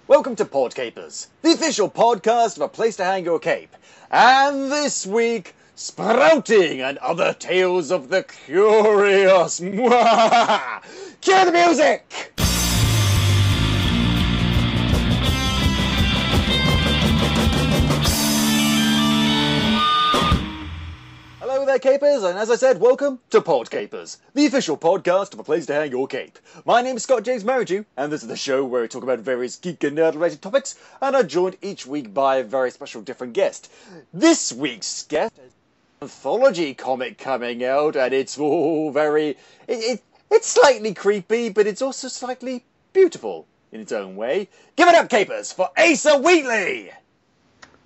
Welcome to Podcapers, the official podcast of A Place to Hang Your Cape. And this week, Sprouting and Other Tales of the Curious. Mwah! Cue the music! Hello there, Capers, and as I said, welcome to Podcapers, the official podcast of A Place to Hang Your Cape. My name is Scott James Merridew, and this is the show where we talk about various geek and nerd-related topics, and are joined each week by a very special different guest. This week's guest is an anthology comic coming out, and it's all very... It's slightly creepy, but it's also slightly beautiful in its own way. Give it up, Capers, for Asa Wheatley!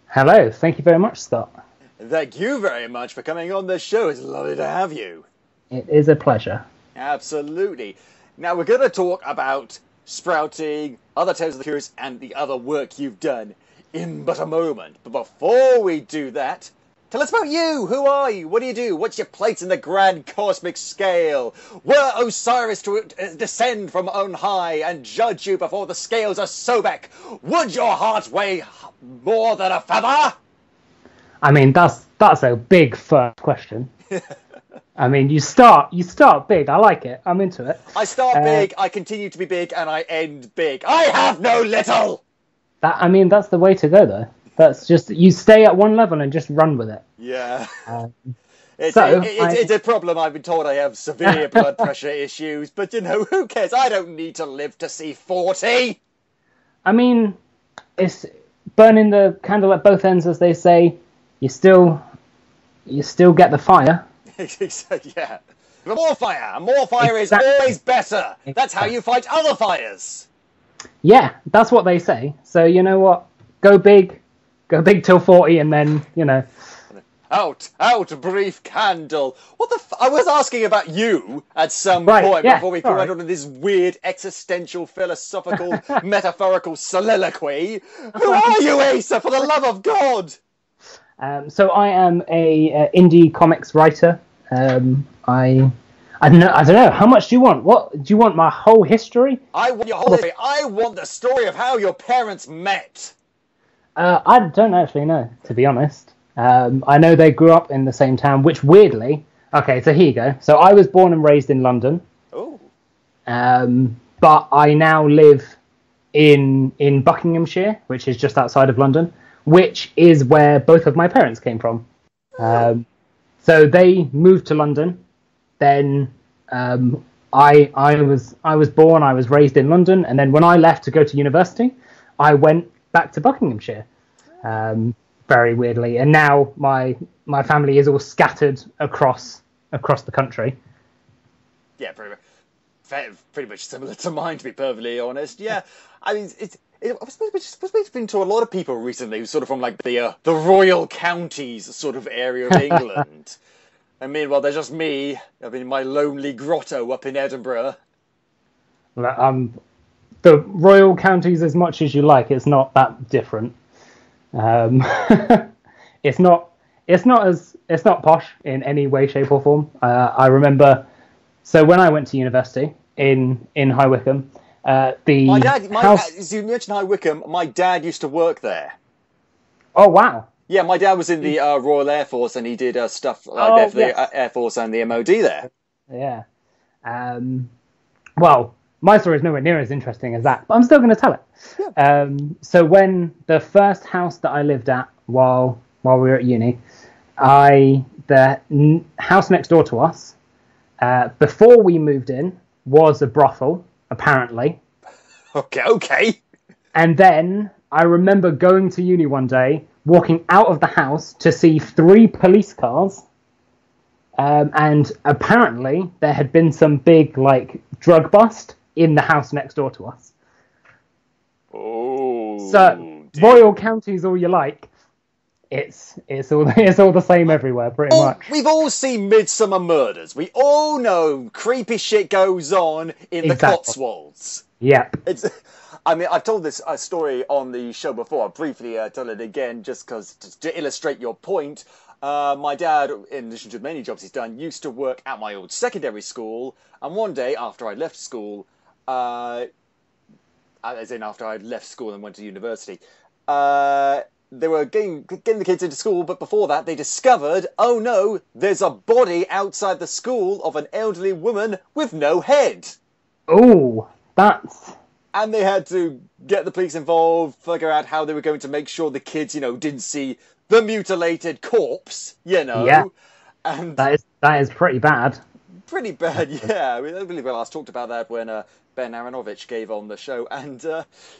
Hello, thank you very much, Scott. Thank you very much for coming on the show. It's lovely to have you. It is a pleasure. Absolutely. Now, we're going to talk about Sprouting, Other Tales of the Curious, and the other work you've done in but a moment. But before we do that, tell us about you. Who are you? What do you do? What's your place in the grand cosmic scale? Were Osiris to descend from on high and judge you before the scales of Sobek, would your heart weigh more than a feather? I mean, that's a big first question. I mean, you start big. I like it. I'm into it. I start big, I continue to be big, and I end big. I have no little! That's the way to go, though. That's just, you stay at one level and just run with it. Yeah. It's a problem. I've been told I have severe blood pressure issues, but, who cares? I don't need to live to see 40! I mean, it's burning the candle at both ends, as they say. You still get the fire. Yeah. More fire is always better. Exactly. That's how you fight other fires. Yeah, that's what they say. So you know what? Go big till 40, and then Out, brief candle. What the? I was asking about you at some point before we went on this weird existential, philosophical, metaphorical soliloquy. Who are you, Asa? For the love of God! So I am a indie comics writer. I don't know. How much do you want? What do you want? My whole history? I want your whole history. I want the story of how your parents met. I don't actually know, to be honest. I know they grew up in the same town, which weirdly... Okay, so here you go. So I was born and raised in London. Oh. But I now live in Buckinghamshire, which is just outside of London, which is where both of my parents came from. So they moved to London. Then I was born, I was raised in London, and then when I left to go to university, I went back to Buckinghamshire. Very weirdly, and now my family is all scattered across the country. Yeah, pretty much similar to mine, to be perfectly honest. Yeah, I mean, I've spoken to a lot of people recently who sort of from like the Royal Counties sort of area of England. And meanwhile, there's just me. I'm in my lonely grotto up in Edinburgh. The Royal Counties, as much as you like, it's not that different. It's not posh in any way, shape, or form. I remember. So when I went to university in High Wycombe, so you mentioned High Wycombe. My dad used to work there. Oh wow! Yeah, my dad was in the Royal Air Force, and he did stuff like that for the Air Force and the MOD there. Yeah. Well, my story is nowhere near as interesting as that, but I'm still going to tell it. Yeah. So when the first house that I lived at while we were at uni, the house next door to us, before we moved in, was a brothel. Apparently. Okay. And then I remember going to uni one day, walking out of the house to see 3 police cars. And apparently there had been some big, drug bust in the house next door to us. Oh. So, dear. Royal Counties all you like. It's all the same everywhere, pretty much. We've all seen Midsummer Murders. We all know creepy shit goes on in the Cotswolds. Yep. I've told this story on the show before. I'll briefly tell it again, just to illustrate your point. My dad, in addition to many jobs he's done, used to work at my old secondary school. And one day, after I left school, as in after I'd left school and went to university, they were getting the kids into school, but before that they discovered, oh no, there's a body outside the school of an elderly woman with no head. Oh, that's... And they had to get the police involved, figure out how they were going to make sure the kids, didn't see the mutilated corpse, Yeah. And that is pretty bad. Pretty bad, yeah. I mean, I believe I last talked about that when Ben Aronovich gave on the show, and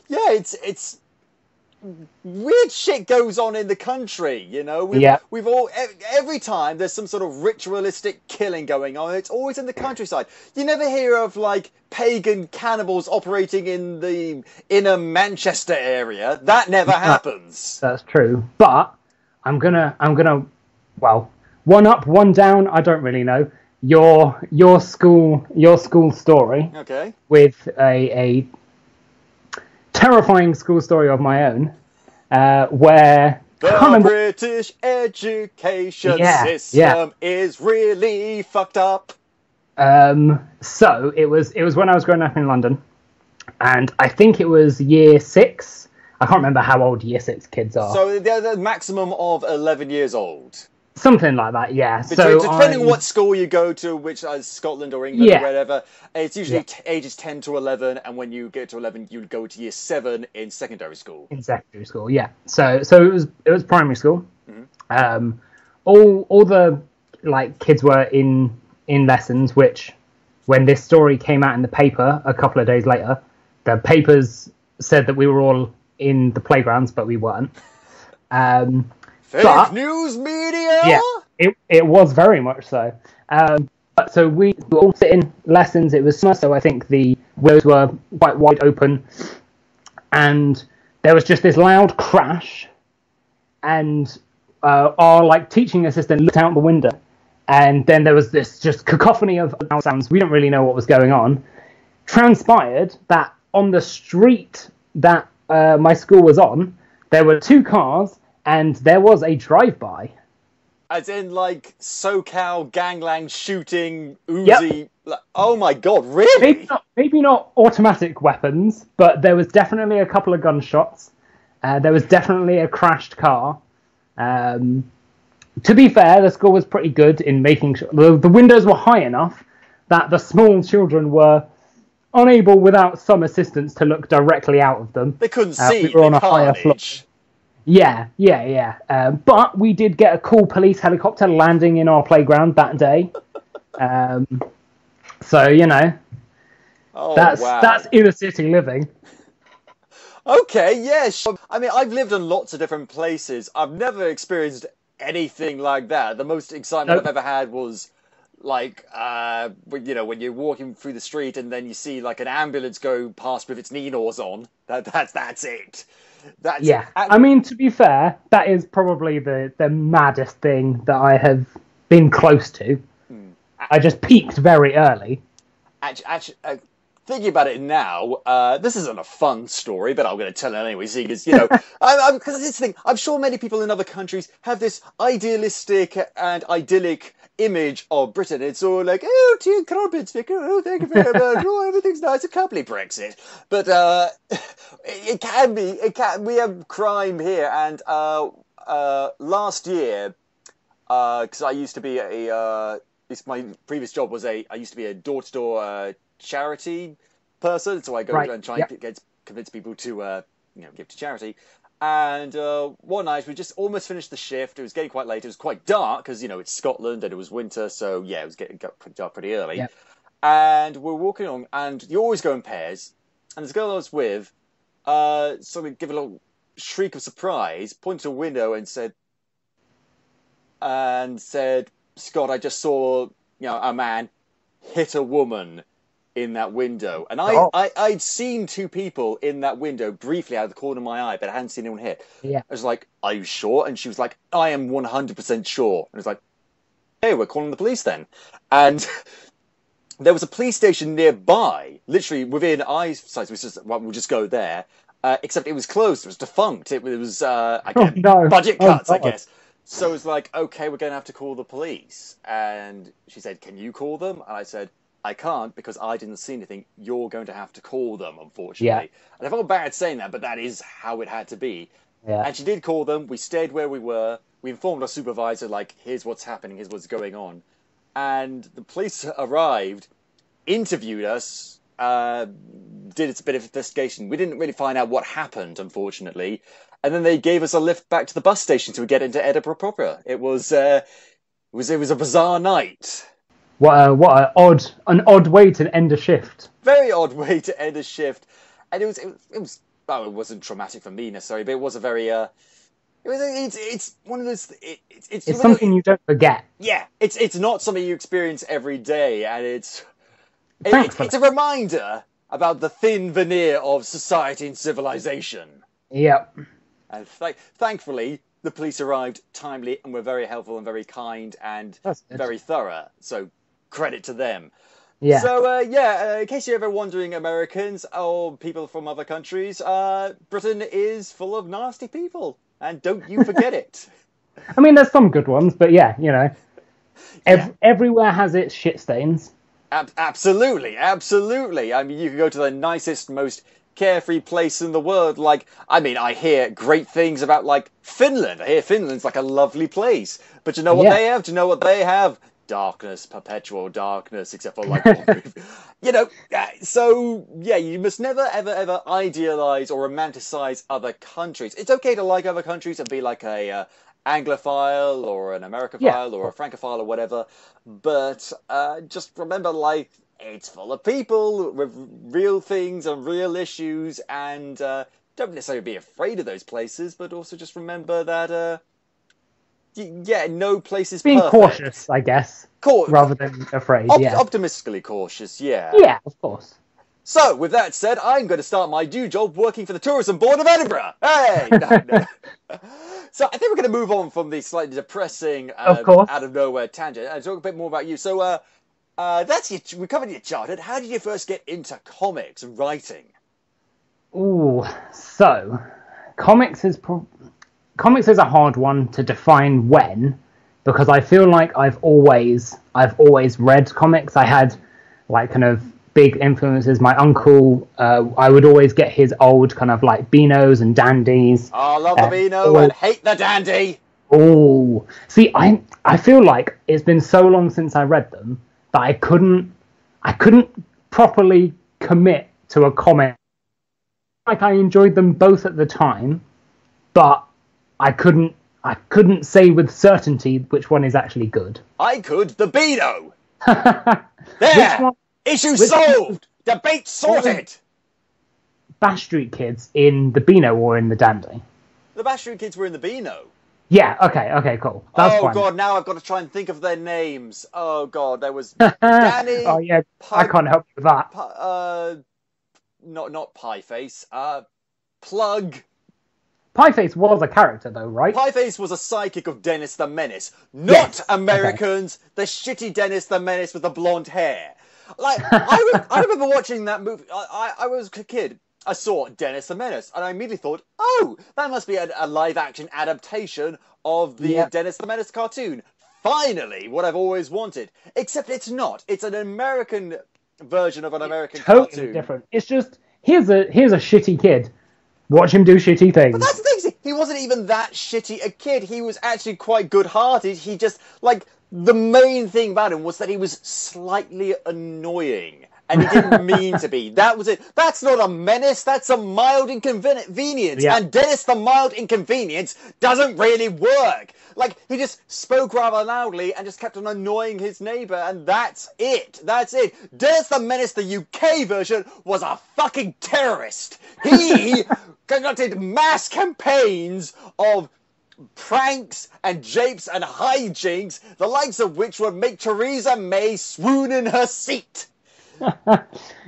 it's weird shit goes on in the country, We've all every time there's some sort of ritualistic killing going on, it's always in the countryside. You never hear of like pagan cannibals operating in the inner Manchester area. That never happens. That's true, but I'm gonna well, one up, one down. I don't really know your school story. Okay. With a terrifying school story of my own, where the British education system is really fucked up. So it was when I was growing up in London, and I think it was year 6. I can't remember how old year 6 kids are. So they're the maximum of 11 years old. Something like that, yeah. Depending on what school you go to, which is Scotland or England or wherever, it's usually ages 10 to 11, and when you get to 11, you go to year 7 in secondary school. In secondary school, yeah. So it was primary school. Mm-hmm. All the kids were in lessons, which when this story came out in the paper a couple of days later, the papers said that we were all in the playgrounds, but we weren't. Fake news media? Yeah, it was very much so. But so we were all sitting lessons. It was summer, so I think the windows were quite wide open. And there was just this loud crash. And our teaching assistant looked out the window. And then there was this just cacophony of loud sounds. We didn't really know what was going on. Transpired that on the street that my school was on, there were 2 cars. And there was a drive-by. As in, SoCal gangland shooting, Uzi... Yep. Oh my god, really? Maybe not automatic weapons, but there was definitely a couple of gunshots. There was definitely a crashed car. To be fair, the school was pretty good in making sure... The windows were high enough that the small children were unable, without some assistance, to look directly out of them. They couldn't see we were on a higher floor. Yeah. But we did get a cool police helicopter landing in our playground that day. So, that's inner city living. Okay, yeah, sure. I mean, I've lived in lots of different places. I've never experienced anything like that. The most excitement I've ever had was when you're walking through the street and then you see an ambulance go past with its Ninos on. That's it. I mean, to be fair, that is probably the maddest thing that I have been close to. I just peaked very early. Actually, thinking about it now, this isn't a fun story, but I'm going to tell it anyway, seeing as, because this thing, I'm sure many people in other countries have this idealistic and idyllic image of Britain. It's all like, oh, dear crumpets, Vicar, oh, thank you very much, oh, everything's nice, it can't believe Brexit. But it can be, we have crime here, and last year, because I used to be my previous job was I used to be a door-to-door charity person, so I go and try and convince people to give to charity. And one night we just almost finished the shift. It was getting quite late. It was quite dark because it's Scotland and it was winter, so it was got pretty dark pretty early. Yep. And we're walking along, and you always go in pairs. And this girl I was with suddenly gave a little shriek of surprise, pointed to a window, and said, "Scott, I just saw a man hit a woman in that window." And I'd seen 2 people in that window briefly out of the corner of my eye, but I hadn't seen anyone hit. Yeah. I was like, "Are you sure?" And she was like, "I am 100% sure." And I was like, "Hey, we're calling the police then." And there was a police station nearby, literally within eyesight. We'll just go there. Except it was closed. It was defunct. It was budget cuts, I guess. So it was like, okay, we're going to have to call the police. And she said, "Can you call them?" And I said, I can't because I didn't see anything. You're going to have to call them, unfortunately. Yeah. And I felt bad saying that, but that is how it had to be. Yeah. And she did call them. We stayed where we were. We informed our supervisor, like, here's what's happening, here's what's going on. And the police arrived, interviewed us, did a bit of investigation. We didn't really find out what happened, unfortunately. And then they gave us a lift back to the bus station to get into Edinburgh proper. It was a bizarre night. What an odd way to end a shift. Very odd way to end a shift, and it was. Well, it wasn't traumatic for me necessarily, but it was a very. It's one of those. It's something you don't forget. Yeah, it's not something you experience every day, and it's a reminder about the thin veneer of society and civilization. Yep. And thankfully, the police arrived timely and were very helpful and very kind and very thorough. So credit to them. Yeah. So, in case you're ever wondering, Americans or people from other countries, Britain is full of nasty people. And don't you forget it. I mean, there's some good ones, but yeah, you know. Everywhere has its shit stains. Absolutely. I mean, you can go to the nicest, most carefree place in the world. Like, I mean, I hear great things about, like, Finland. I hear Finland's like a lovely place. But you know what they have? Do you know what they have? Darkness, perpetual darkness, except for, like, you know, so, yeah, you must never, ever, ever idealize or romanticize other countries. It's okay to like other countries and be like a Anglophile or an Americophile or a Francophile or whatever, but just remember, like, it's full of people with real things and real issues, and don't necessarily be afraid of those places, but also just remember that, no place is being perfect. Cautious, I guess, rather than afraid. Optimistically cautious, yeah. Yeah, of course. So, with that said, I'm going to start my new job working for the Tourism Board of Edinburgh. Hey! No. So, I think we're going to move on from the slightly depressing, out of nowhere tangent and talk a bit more about you. So, we covered your childhood. How did you first get into comics and writing? Ooh, so comics is a hard one to define when, because I feel like I've always read comics. I had like kind of big influences. My uncle, I would always get his old kind of like Beanos and Dandies. Oh, love the Beano and hate the Dandy. Oh, see, I feel like it's been so long since I read them that I couldn't properly commit to a comic. Like, I enjoyed them both at the time, but I couldn't say with certainty which one is actually good. I could. The Beano. There. Issue solved. Debate sorted. Bash Street Kids in the Beano or in the Dandy? The Bash Street Kids were in the Beano. Yeah, okay, cool. That's fine. God, now I've got to try and think of their names. Oh, God, there was Danny... Oh, yeah, I can't help you with that. Not Pieface. Plug. Pieface was a character, though, right? Pieface was a sidekick of Dennis the Menace. Not Americans, the shitty Dennis the Menace with the blonde hair. Like, I remember watching that movie. I was a kid. I saw Dennis the Menace, and I immediately thought, oh, that must be a live-action adaptation of the Dennis the Menace cartoon. Finally, what I've always wanted. Except it's not. It's an American version of an American cartoon. Totally different. It's just, here's a shitty kid. Watch him do shitty things. But that's the thing, he wasn't even that shitty a kid. He was actually quite good-hearted. He just, like, the main thing about him was that he was slightly annoying. And he didn't mean to be. That was it. That's not a menace. That's a mild inconvenience. Yeah. And Dennis the Mild Inconvenience doesn't really work. Like, he just spoke rather loudly and just kept on annoying his neighbour. And that's it. That's it. Dennis the Menace, the UK version, was a fucking terrorist. He conducted mass campaigns of pranks and japes and hijinks, the likes of which would make Theresa May swoon in her seat.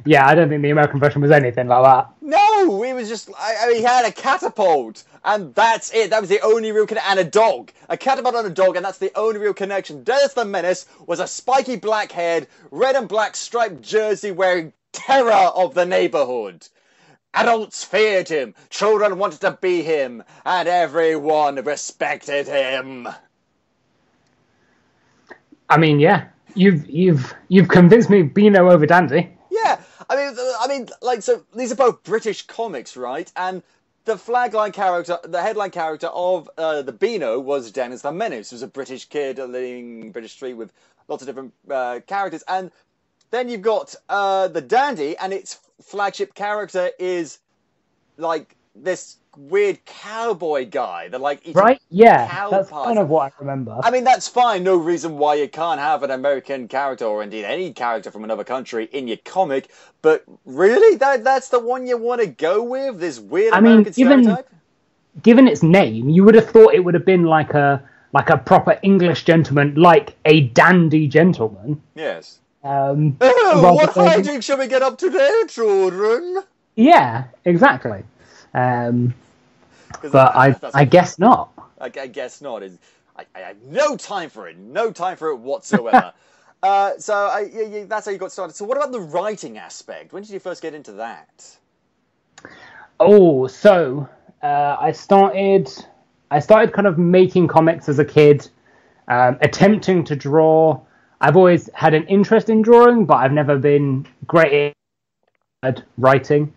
Yeah, I don't think the American version was anything like that. No, it was just, he had a catapult, and that's it. That was the only real connection, and a dog. A catapult and a dog, and that's the only real connection. Dennis the Menace was a spiky black-haired, red and black striped jersey wearing terror of the neighborhood. Adults feared him, children wanted to be him, and everyone respected him. I mean, yeah. You've convinced me Beano over Dandy. Yeah, I mean, like, so these are both British comics, right? And the headline character of the Beano was Dennis the Menace, who's a British kid living British street with lots of different characters. And then you've got the Dandy, and its flagship character is like this weird cowboy guy that like eats right? Yeah, cow that's pies. kind of what I remember. I mean, that's fine. No reason why you can't have an American character, or indeed any character from another country, in your comic. But really, that's the one you want to go with? This weird American stereotype? Given its name, you would have thought it would have been like a proper English gentleman, like a dandy gentleman. Yes. What hijinks shall we get up today, children? Yeah, exactly. But I guess not. I guess not. I have no time for it. No time for it whatsoever. That's how you got started. So what about the writing aspect? When did you first get into that? Oh, so I started kind of making comics as a kid, attempting to draw. I've always had an interest in drawing, but I've never been great at writing.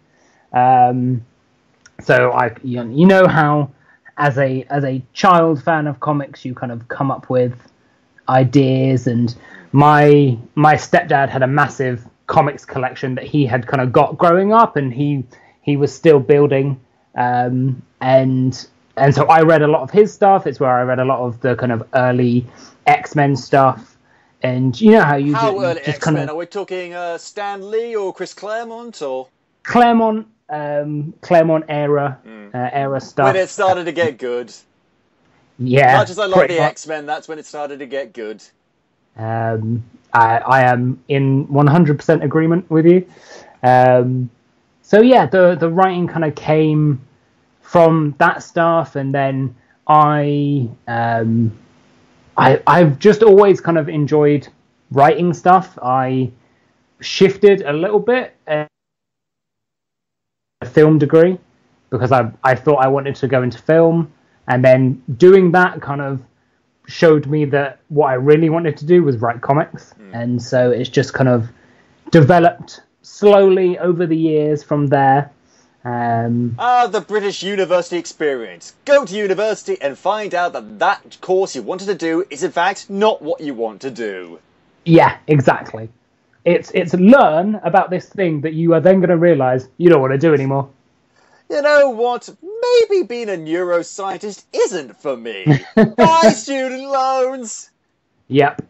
So you know how as a child fan of comics you kind of come up with ideas, and my stepdad had a massive comics collection that he had kind of got growing up, and he was still building, and so I read a lot of his stuff. It's where I read a lot of the kind of early X-Men stuff. And you know how early X-Men? Kind of, are we talking Stan Lee or Chris Claremont or Claremont era stuff? When it started to get good. Yeah. Much as I love the X-Men, that's when it started to get good. I am in 100% agreement with you. So yeah, the writing kind of came from that stuff, and then I've just always kind of enjoyed writing stuff. I shifted a little bit a film degree because I thought I wanted to go into film, and then doing that kind of showed me that what I really wanted to do was write comics. And so it's just kind of developed slowly over the years from there. The British university experience. Go to university and find out that course you wanted to do is in fact not what you want to do. Yeah, exactly. It's learn about this thing that you are then going to realise you don't want to do anymore. You know what? Maybe being a neuroscientist isn't for me. Buy student loans! Yep.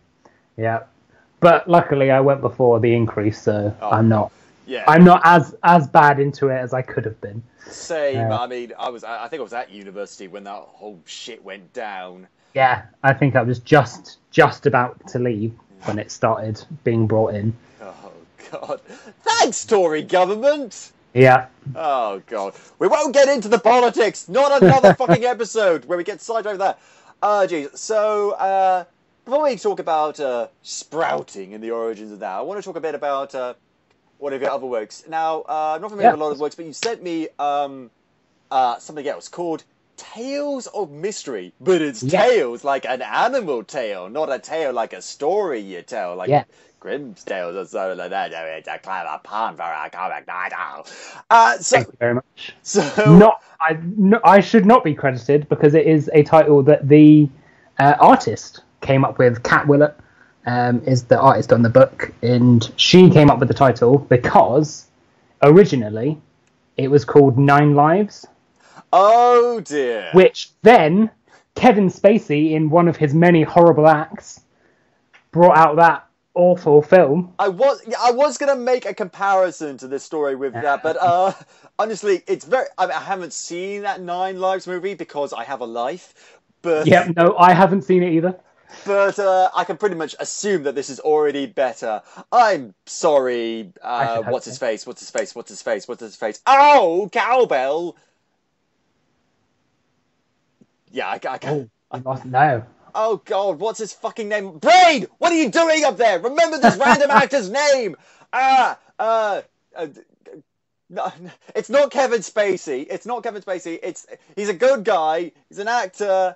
But luckily I went before the increase, so I'm not. Yeah. I'm not as bad into it as I could have been. Same. I mean, I think I was at university when that whole shit went down. Yeah, I think I was just about to leave when it started being brought in. Oh, God. Thanks, Tory government! Yeah. Oh, God. We won't get into the politics! Not another fucking episode where we get sidetracked there. Geez. So, before we talk about sprouting and the origins of that, I want to talk a bit about one of your other works. Now, I'm not familiar with a lot of works, but you sent me something else called Tales of Mystery, but it's tales like an animal tale, not a tale like a story you tell, like Grimm's tales or something like that. It's a clever pun for a comic title. Thank you very much. So, I should not be credited because it is a title that the artist came up with. Kat Willett is the artist on the book, and she came up with the title because originally it was called 9 Lives. Oh dear. Which then Kevin Spacey, in one of his many horrible acts, brought out that awful film. I was going to make a comparison to this story with that, but honestly, it's very. I haven't seen that 9 Lives movie because I have a life. But no, I haven't seen it either. But I can pretty much assume that this is already better. I'm sorry. What's his face? Oh, cowbell! Yeah, I can't. I must know. Oh God, what's his fucking name? Braid! What are you doing up there? Remember this random actor's name! No, it's not Kevin Spacey. He's a good guy. He's an actor.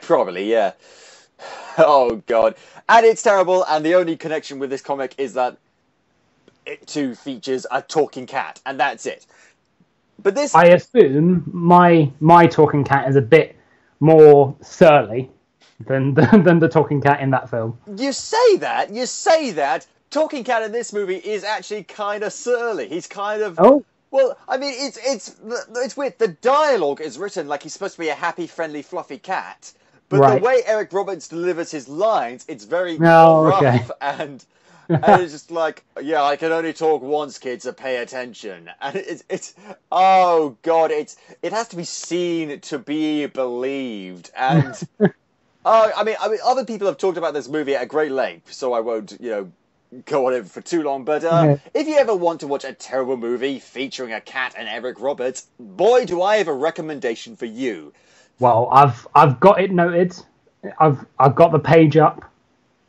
Probably, yeah. Oh, God. And it's terrible, and the only connection with this comic is that it too features a talking cat, and that's it. But this... I assume my talking cat is a bit more surly than the talking cat in that film. You say that. Talking cat in this movie is actually kind of surly. He's kind of... Oh. Well, I mean, it's weird. The dialogue is written like he's supposed to be a happy, friendly, fluffy cat. But the way Eric Roberts delivers his lines, it's very rough and it's just like, yeah, I can only talk once, kids, so pay attention. And it's oh God, it has to be seen to be believed. And I mean, other people have talked about this movie at great length, so I won't, go on it for too long. But if you ever want to watch a terrible movie featuring a cat and Eric Roberts, boy, do I have a recommendation for you. Well, I've got it noted. I've got the page up.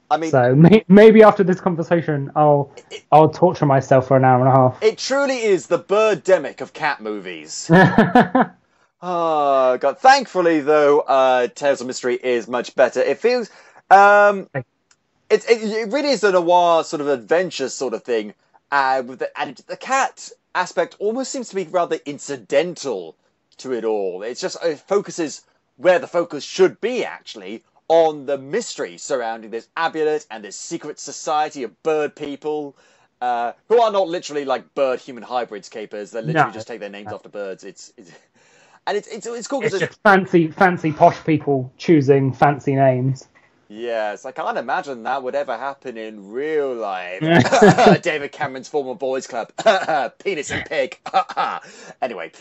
I mean, so maybe after this conversation, I'll torture myself for an hour and a half. It truly is the Birdemic of cat movies. Oh God! Thankfully, though, Tales of Mystery is much better. It feels it really is a noir sort of adventure sort of thing. And the cat aspect almost seems to be rather incidental to it all. It focuses where the focus should be, actually, on the mystery surrounding this amulet and this secret society of bird people who are not literally like bird-human hybrids, capers. They literally just take their names after birds. It's cool. It's just fancy posh people choosing fancy names. Yes, I can't imagine that would ever happen in real life. David Cameron's former boys club. Penis and pig. Anyway.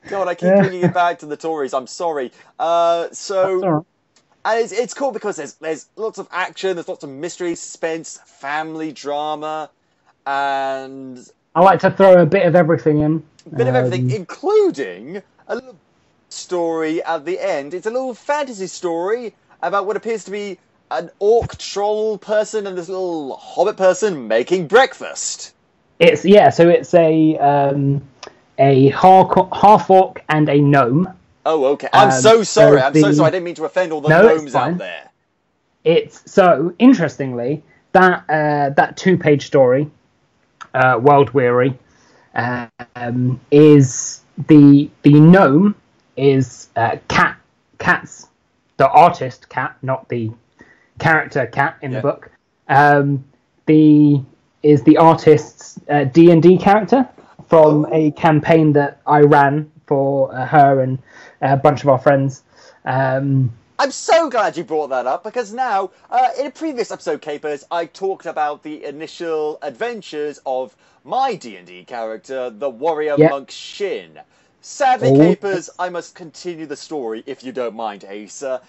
God, I keep bringing it back to the Tories. I'm sorry. And it's cool because there's lots of action, there's lots of mystery, suspense, family drama, and I like to throw a bit of everything in. Including a little story at the end. It's a little fantasy story about what appears to be an orc troll person and this little hobbit person making breakfast. It's a half orc and a gnome. Oh, okay. I'm so sorry. I didn't mean to offend all the gnomes out there. It's so interestingly that 2-page story, World Weary, is the gnome is Cat's the artist Cat, not the character Cat in the book. The artist's D&D character from a campaign that I ran for her and a bunch of our friends. I'm so glad you brought that up, because now, in a previous episode, Capers, I talked about the initial adventures of my D&D character, the warrior monk Shin. Sadly, Capers, I must continue the story, if you don't mind, Asa.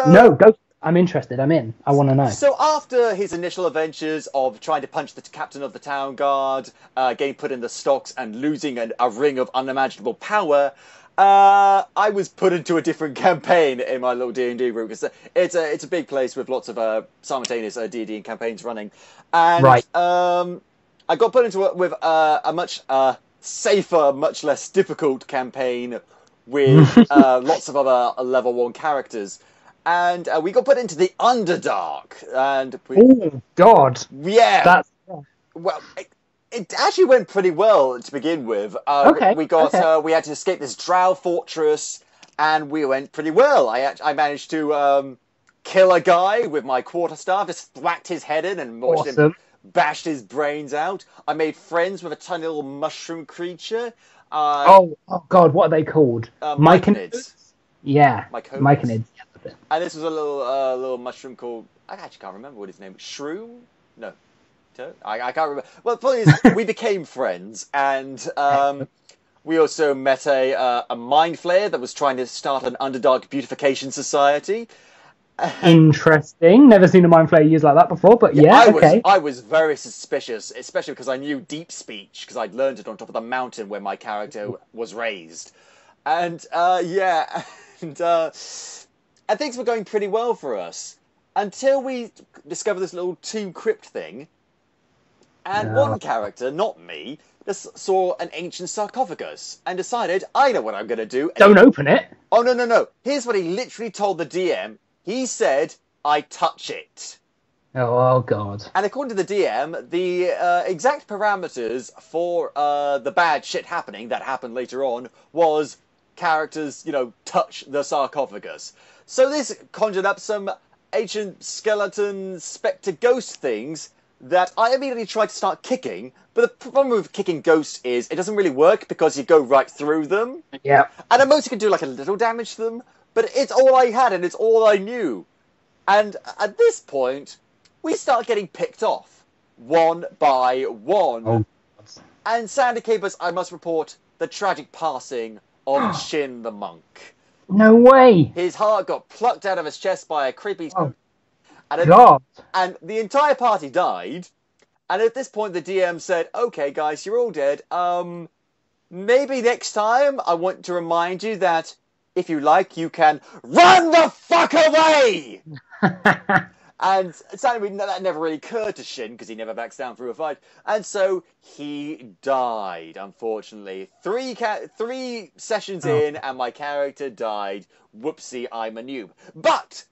No, go. I'm interested. I'm in. I want to know. So after his initial adventures of trying to punch the captain of the town guard, getting put in the stocks and losing a ring of unimaginable power, I was put into a different campaign in my little D&D group. It's a big place with lots of simultaneous D&D campaigns running. And I got put into it with a much safer, much less difficult campaign with lots of other level 1 characters. And we got put into the Underdark. And oh, God. Yeah. Well, it actually went pretty well to begin with. We had to escape this drow fortress, and we went pretty well. I managed to kill a guy with my quarterstaff, just thwacked his head in and watched him bashed his brains out. I made friends with a tiny little mushroom creature. Oh God, what are they called? Myconids. Yeah, Myconids. And this was a little mushroom called, I actually can't remember what his name was. Shroom? No. I can't remember. Well, the point is, we became friends, and we also met a mind flayer that was trying to start an Underdark beautification society. Interesting. Never seen a mind flayer used like that before, but I was very suspicious, especially because I knew deep speech, because I'd learned it on top of the mountain where my character was raised. And, and things were going pretty well for us until we discovered this little tomb crypt thing. And one character, not me, just saw an ancient sarcophagus and decided, I know what I'm going to do. Don't open it. Oh, no. Here's what he literally told the DM. He said, I touch it. Oh, God. And according to the DM, the exact parameters for the bad shit happening that happened later on was characters, touch the sarcophagus. So this conjured up some ancient skeleton spectre ghost things that I immediately tried to start kicking. But the problem with kicking ghosts is it doesn't really work because you go right through them. Yeah. And at most you can do like a little damage to them, but it's all I had and it's all I knew. And at this point, we start getting picked off, one by one. Oh. And Sandy Capers, I must report the tragic passing of Shin the monk. No way! His heart got plucked out of his chest by a creepy... Oh, and God! And the entire party died. And at this point, the DM said, okay, guys, you're all dead. Maybe next time I want to remind you that if you like, you can run the fuck away! And sadly, that never really occurred to Shin, because he never backs down through a fight. And so he died, unfortunately. Three sessions in, and my character died. Whoopsie, I'm a noob. But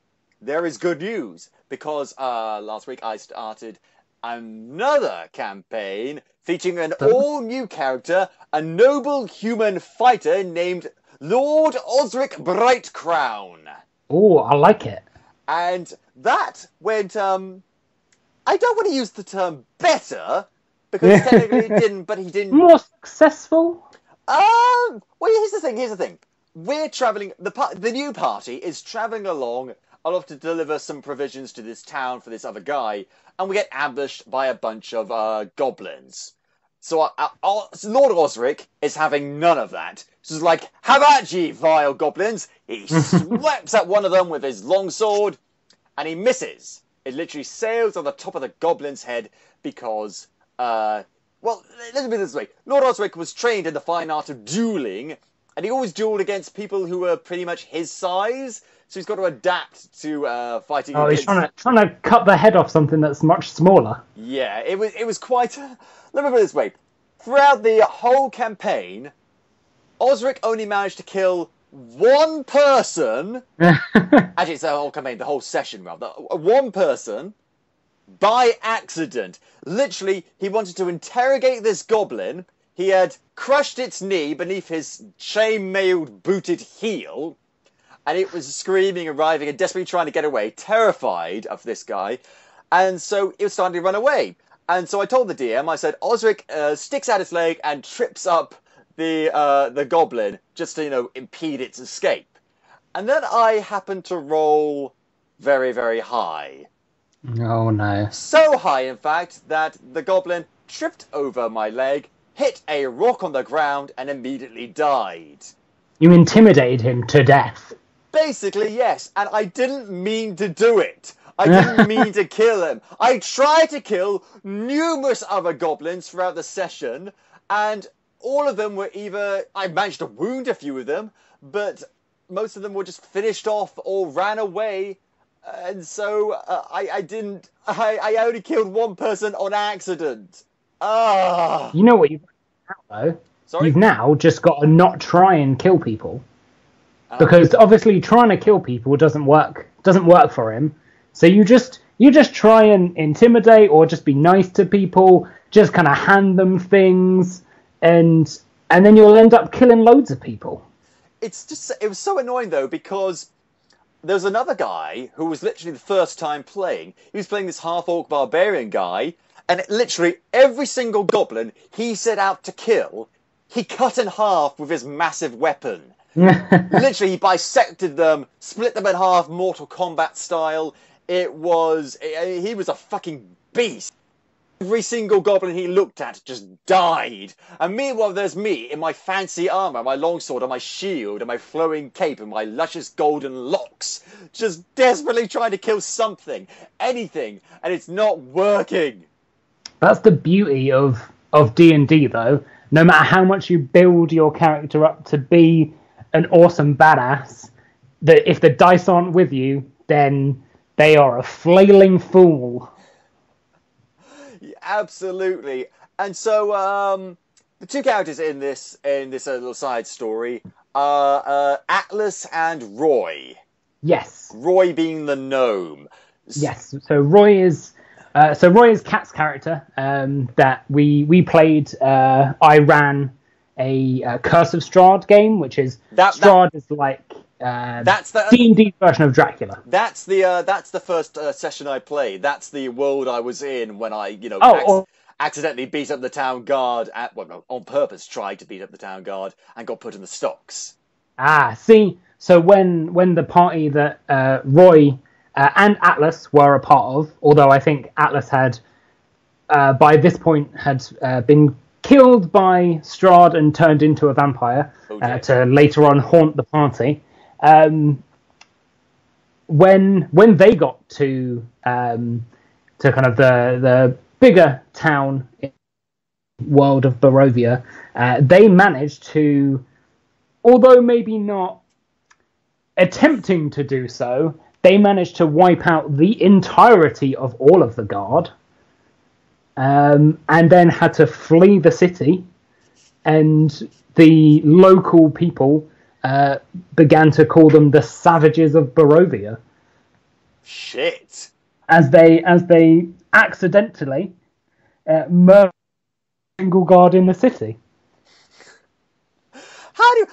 there is good news, because last week I started another campaign featuring an all-new character, a noble human fighter named Lord Osric Brightcrown. Oh, I like it. And that went, I don't want to use the term better, because technically it didn't, but he didn't... More successful? Well, here's the thing. We're travelling, the new party is travelling along. I'll have to deliver some provisions to this town for this other guy, and we get ambushed by a bunch of goblins. So Lord Osric is having none of that. So he's like, have at ye, vile goblins! He slaps at one of them with his long sword, and he misses. It literally sails on the top of the goblin's head because, let's put it this way. Lord Osric was trained in the fine art of dueling, and he always dueled against people who were pretty much his size, so he's got to adapt to fighting against... Oh, he's trying to cut the head off something that's much smaller. Yeah, it was quite... Let me put it this way. Throughout the whole campaign, Osric only managed to kill one person. Actually, it's the whole campaign, the whole session, rather. One person by accident. Literally, he wanted to interrogate this goblin. He had crushed its knee beneath his chain-mailed booted heel, and it was screaming, arriving, and desperately trying to get away, terrified of this guy. And so it was starting to run away. And so I told the DM, I said, Osric sticks out his leg and trips up the goblin just to, impede its escape. And then I happened to roll very, very high. Oh, no. So high, in fact, that the goblin tripped over my leg, hit a rock on the ground, and immediately died. You intimidated him to death. Basically, yes. And I didn't mean to do it. I didn't mean to kill him. I tried to kill numerous other goblins throughout the session, and all of them were either... I managed to wound a few of them, but most of them were just finished off or ran away. And so I didn't... I only killed one person on accident. Ah. You know what you've got now, though? Sorry? You've now just got to not try and kill people. Because obviously trying to kill people doesn't work for him. So you just try and intimidate or just be nice to people, just kind of hand them things, and then you'll end up killing loads of people. It was so annoying though, because there was another guy who was literally the first time playing. He was playing this half-orc barbarian guy, and literally every single goblin he set out to kill, he cut in half with his massive weapon. Literally, he bisected them, split them in half, Mortal Kombat style. He was a fucking beast. Every single goblin he looked at just died. And meanwhile, there's me in my fancy armor, my longsword, and my shield, and my flowing cape, and my luscious golden locks, just desperately trying to kill something, anything, and it's not working. That's the beauty of D&D, though. No matter how much you build your character up to be an awesome badass, that if the dice aren't with you, then they are a flailing fool. Absolutely. And so, the two characters in this little side story are Atlas and Roy. Yes. Roy being the gnome. Yes. So Roy is Kat's character that we played. I ran a Curse of Strahd game, which is Strahd is like that's the D&D version of Dracula. That's the first session I played. That's the world I was in when I accidentally beat up the town guard on purpose tried to beat up the town guard and got put in the stocks. See, so when the party that Roy and Atlas were a part of, although I think Atlas had by this point had been killed by Strahd and turned into a vampire to later on haunt the party. When they got to kind of the bigger town world of Barovia, they managed to, although maybe not attempting to do so, they managed to wipe out the entirety of all of the guard, and then had to flee the city, and the local people began to call them the Savages of Barovia. Shit. As they accidentally murdered a single guard in the city. How do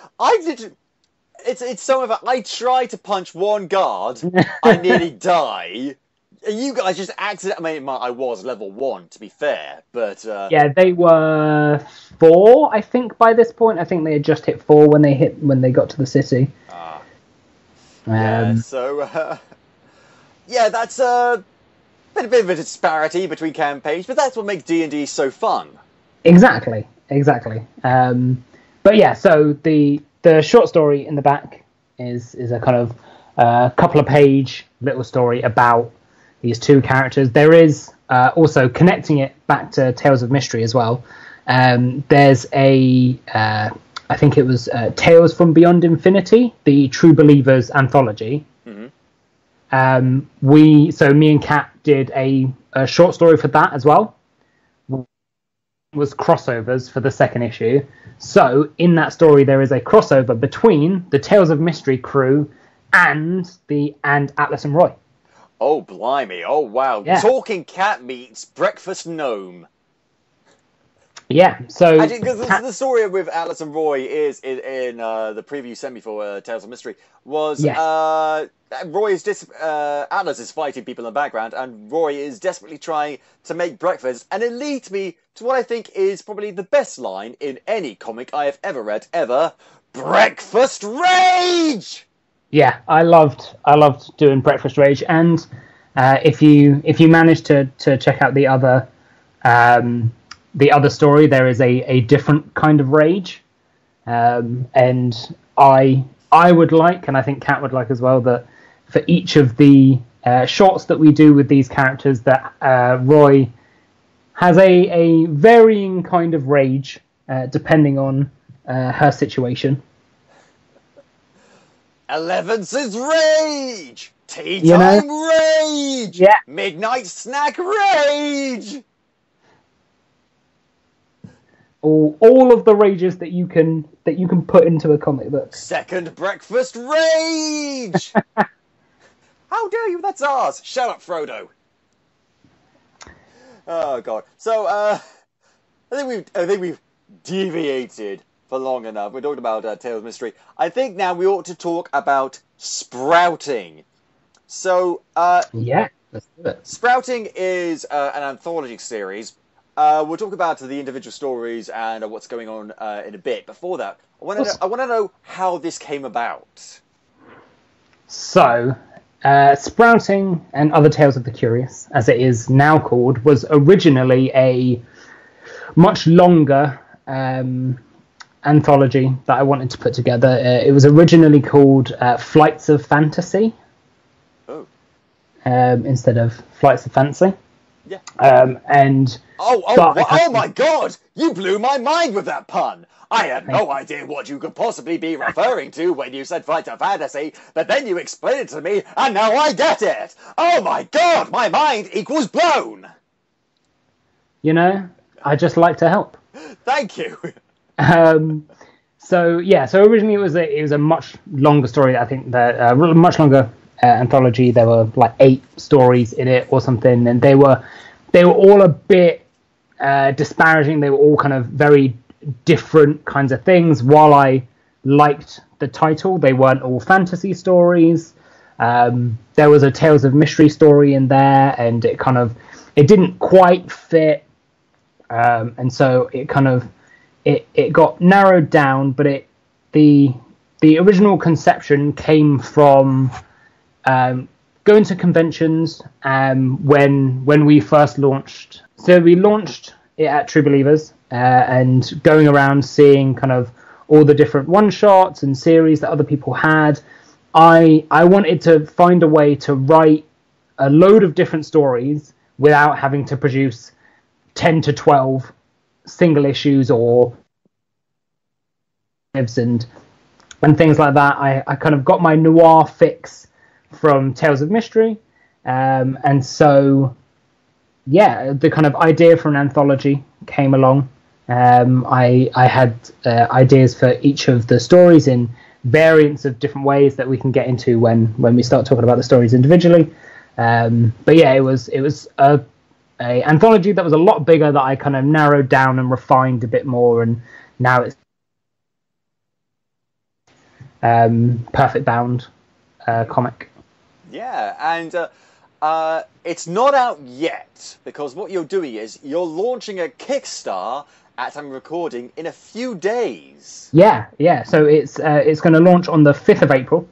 it's some of it. I try to punch one guard, I nearly die. And you guys just accidentally. I mean, I was level 1 to be fair, but yeah, they were 4, I think, by this point. I think they had just hit 4 when they got to the city. So that's a bit of a disparity between campaigns, but that's what makes D&D so fun. Exactly. But yeah, so the short story in the back is a kind of couple of page little story about these two characters. There is also connecting it back to Tales of Mystery as well. There's I think it was Tales from Beyond Infinity, the True Believers anthology. Mm-hmm. Me and Kat did a short story for that as well. Was crossovers for the second issue. So in that story there is a crossover between the Tales of Mystery crew and Atlas and Roy. Oh blimey! Oh wow! Yeah. Talking cat meets breakfast gnome. Yeah. So because the story with Atlas and Roy is in the preview sent me for Tales of Mystery was Atlas is fighting people in the background and Roy is desperately trying to make breakfast, and it leads me to what I think is probably the best line in any comic I have ever read ever: breakfast rage. Yeah, I loved doing breakfast rage, and if you manage to check out the other story, there is a different kind of rage, and I would like, and I think Kat would like as well, that for each of the shorts that we do with these characters, that Roy has a varying kind of rage depending on her situation. 11's rage! Tea time rage! Yeah. Midnight snack rage! All of the rages that you can put into a comic book. Second breakfast rage! How dare you? That's ours! Shut up, Frodo! Oh god. So I think we've deviated for long enough. We're talking about Tales of Mystery. I think now we ought to talk about sprouting. So yeah, let's do it. Sprouting is an anthology series. We'll talk about the individual stories and what's going on in a bit. Before that, I want to know how this came about. So, Sprouting and Other Tales of the Curious, as it is now called, was originally a much longer anthology that I wanted to put together. It was originally called Flights of Fantasy. Oh. Instead of Flights of Fancy. Yeah. Oh my god! You blew my mind with that pun! I had no idea what you could possibly be referring to when you said Flight of Fantasy, but then you explained it to me, and now I get it! Oh my god! My mind equals blown! You know, I just like to help. Thank you. So originally it was a much longer story. I think that much longer anthology. There were like 8 stories in it or something, and they were all a bit disparaging. They were all kind of very different kinds of things. While I liked the title, they weren't all fantasy stories. There was a Tales of Mystery story in there, and it didn't quite fit, and so it kind of it got narrowed down. But the original conception came from going to conventions when we first launched. So we launched it at True Believers, and going around seeing kind of all the different one-shots and series that other people had. I wanted to find a way to write a load of different stories without having to produce 10 to 12 single issues or and things like that. I kind of got my noir fix from Tales of Mystery, and so the kind of idea for an anthology came along. I had ideas for each of the stories in variants of different ways that we can get into when we start talking about the stories individually. But yeah, it was a anthology that was a lot bigger, that I kind of narrowed down and refined a bit more, and now it's perfect bound comic. Yeah, and it's not out yet, because what you're doing is you're launching a Kickstarter at time of recording in a few days. Yeah. So it's going to launch on the 5th of April,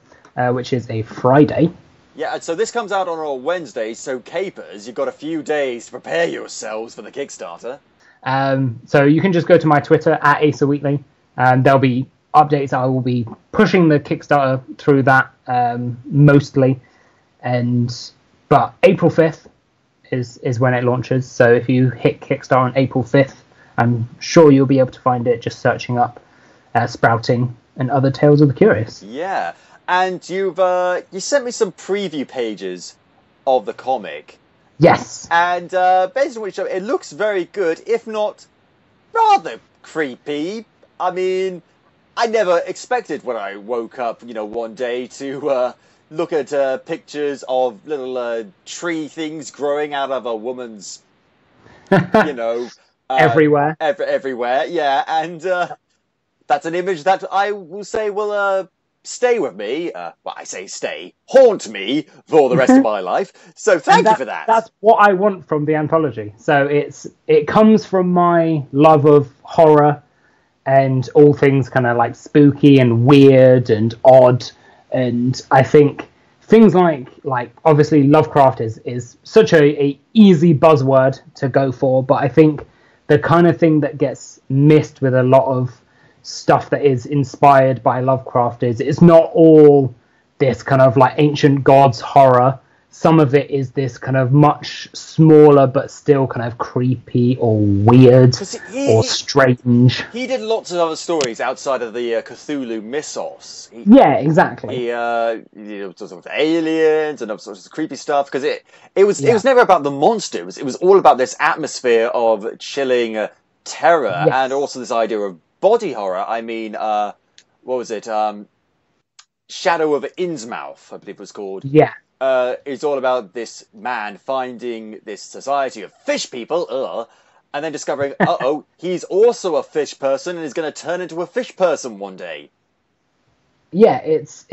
which is a Friday. Yeah, and so this comes out on a Wednesday, so Capers, you've got a few days to prepare yourselves for the Kickstarter. So you can just go to my Twitter, at Asa Wheatley, and there'll be updates. I will be pushing the Kickstarter through that mostly. But April 5th is when it launches, so if you hit Kickstarter on April 5th, I'm sure you'll be able to find it just searching up Sprouting and other Tales of the Curious. Yeah, and you sent me some preview pages of the comic. Yes. And based on which it looks very good, if not rather creepy. I mean, I never expected when I woke up, one day to look at pictures of little tree things growing out of a woman's, everywhere. Everywhere, yeah. And that's an image that I will say will stay with me. I say stay, haunt me for the rest of my life. So thank you for that. That's what I want from the anthology. So it comes from my love of horror and all things kind of like spooky and weird and odd. And I think things like obviously Lovecraft is such a easy buzzword to go for, but I think the kind of thing that gets missed with a lot of stuff that is inspired by Lovecraft is it's not all this kind of like ancient gods horror. Some of it is this kind of much smaller but still kind of creepy or weird or strange. He did lots of other stories outside of the Cthulhu mythos. Yeah, exactly. He sort of aliens and other sorts of creepy stuff, because it was never about the monster. It was all about this atmosphere of chilling terror, and also this idea of body horror. I mean, what was it? Shadow of Innsmouth, I believe it was called. Yeah. It's all about this man finding this society of fish people, and then discovering, he's also a fish person and is going to turn into a fish person one day. Yeah, it's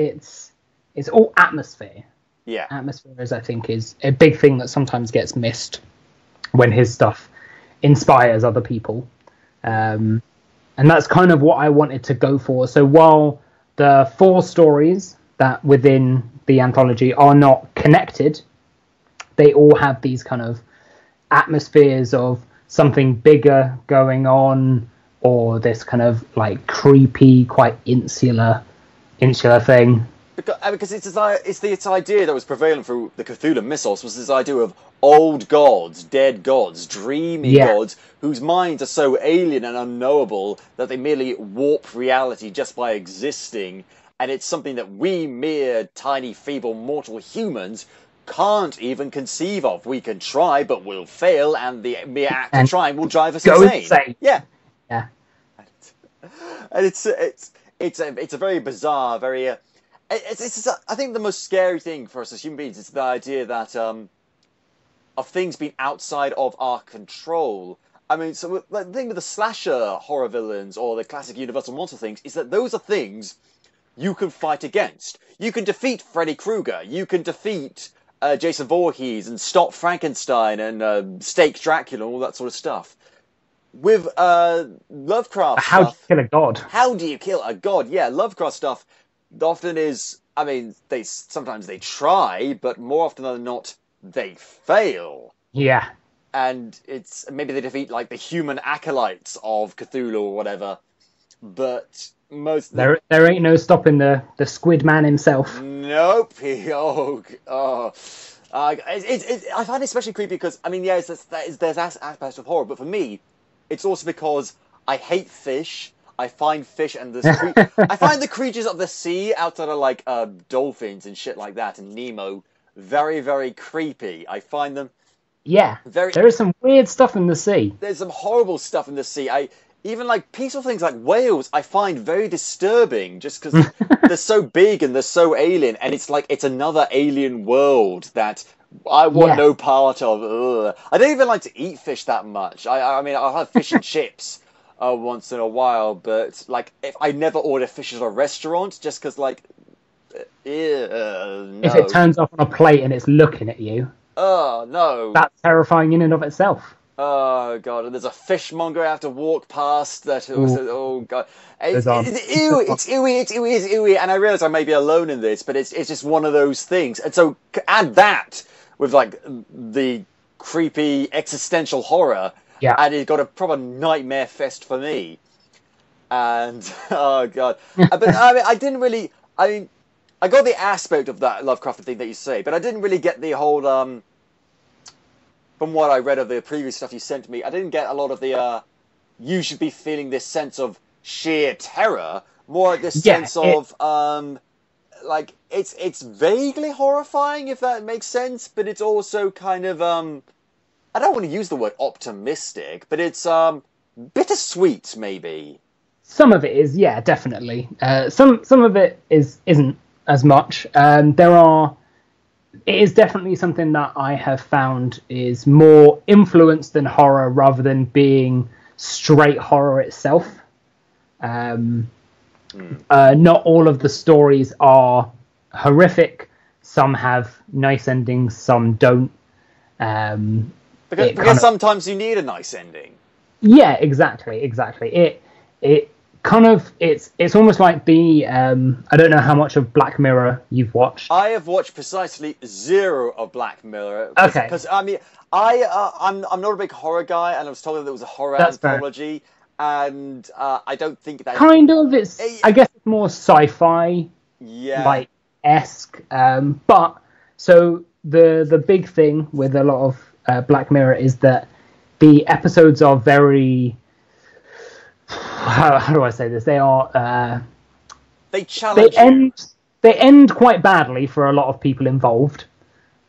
all atmosphere. Yeah. Atmosphere, I think, is a big thing that sometimes gets missed when his stuff inspires other people. And that's kind of what I wanted to go for. So while the 4 stories that within the anthology are not connected, they all have these kind of atmospheres of something bigger going on, or this kind of like creepy, quite insular thing. Because it's this idea that was prevalent through the Cthulhu mythos, was this idea of old gods, dead gods, dreamy gods, whose minds are so alien and unknowable that they merely warp reality just by existing. And it's something that we mere tiny, feeble, mortal humans can't even conceive of. We can try, but we'll fail, and the mere act of trying will drive us insane. Yeah. And it's a very bizarre, very I think the most scary thing for us as human beings is the idea that of things being outside of our control. I mean, so the thing with the slasher horror villains or the classic Universal monster things is that those are things you can fight against. You can defeat Freddy Krueger. You can defeat Jason Voorhees and stop Frankenstein and stake Dracula and all that sort of stuff. With Lovecraft How stuff... do you kill a god? How do you kill a god? Yeah, Lovecraft stuff often is... I mean, sometimes they try, but more often than not, they fail. Yeah. And it's... Maybe they defeat, like, the human acolytes of Cthulhu or whatever. But most... There ain't no stopping the Squid Man himself. Nope. I find it especially creepy because, I mean, yes, there's aspects of horror, but for me, it's also because I hate fish. I find fish and I find the creatures of the sea outside of like dolphins and shit like that and Nemo very, very creepy. I find them there is some weird stuff in the sea. There's some horrible stuff in the sea. Even like peaceful things like whales I find very disturbing just because they're so big and they're so alien, and it's like it's another alien world that I want no part of. Ugh. I don't even like to eat fish that much. I mean, I'll have fish and chips once in a while, but like if I never order fish at a restaurant just because like, no. If it turns up on a plate and it's looking at you, oh no, that's terrifying in and of itself. Oh god, and there's a fishmonger I have to walk past that oh god. It's ooey, and I realise I may be alone in this, but it's just one of those things. And so add that with like the creepy existential horror, and it's got a proper nightmare fest for me. And oh god. But I mean I got the aspect of that Lovecraft thing that you say, but I didn't really get the whole from what I read of the previous stuff you sent me, I didn't get a lot of the you should be feeling this sense of sheer terror, more this sense of like it's vaguely horrifying, if that makes sense, but it's also kind of I don't want to use the word optimistic, but it's bittersweet maybe. Some of it is, yeah, definitely. Some of it isn't as much. It is definitely something that I have found is more influenced than horror rather than being straight horror itself. Not all of the stories are horrific. Some have nice endings, some don't. Because sometimes you need a nice ending. Yeah, exactly. It kind of it's almost like the I don't know how much of Black Mirror you've watched. I have watched precisely 0 of Black Mirror. Okay. Because I mean I'm not a big horror guy, and I was told that there was a horror anthology, and I don't think that kind of I guess it's more sci-fi like esque. But so the big thing with a lot of Black Mirror is that the episodes are very how do I say this? They are they challenge they end quite badly for a lot of people involved.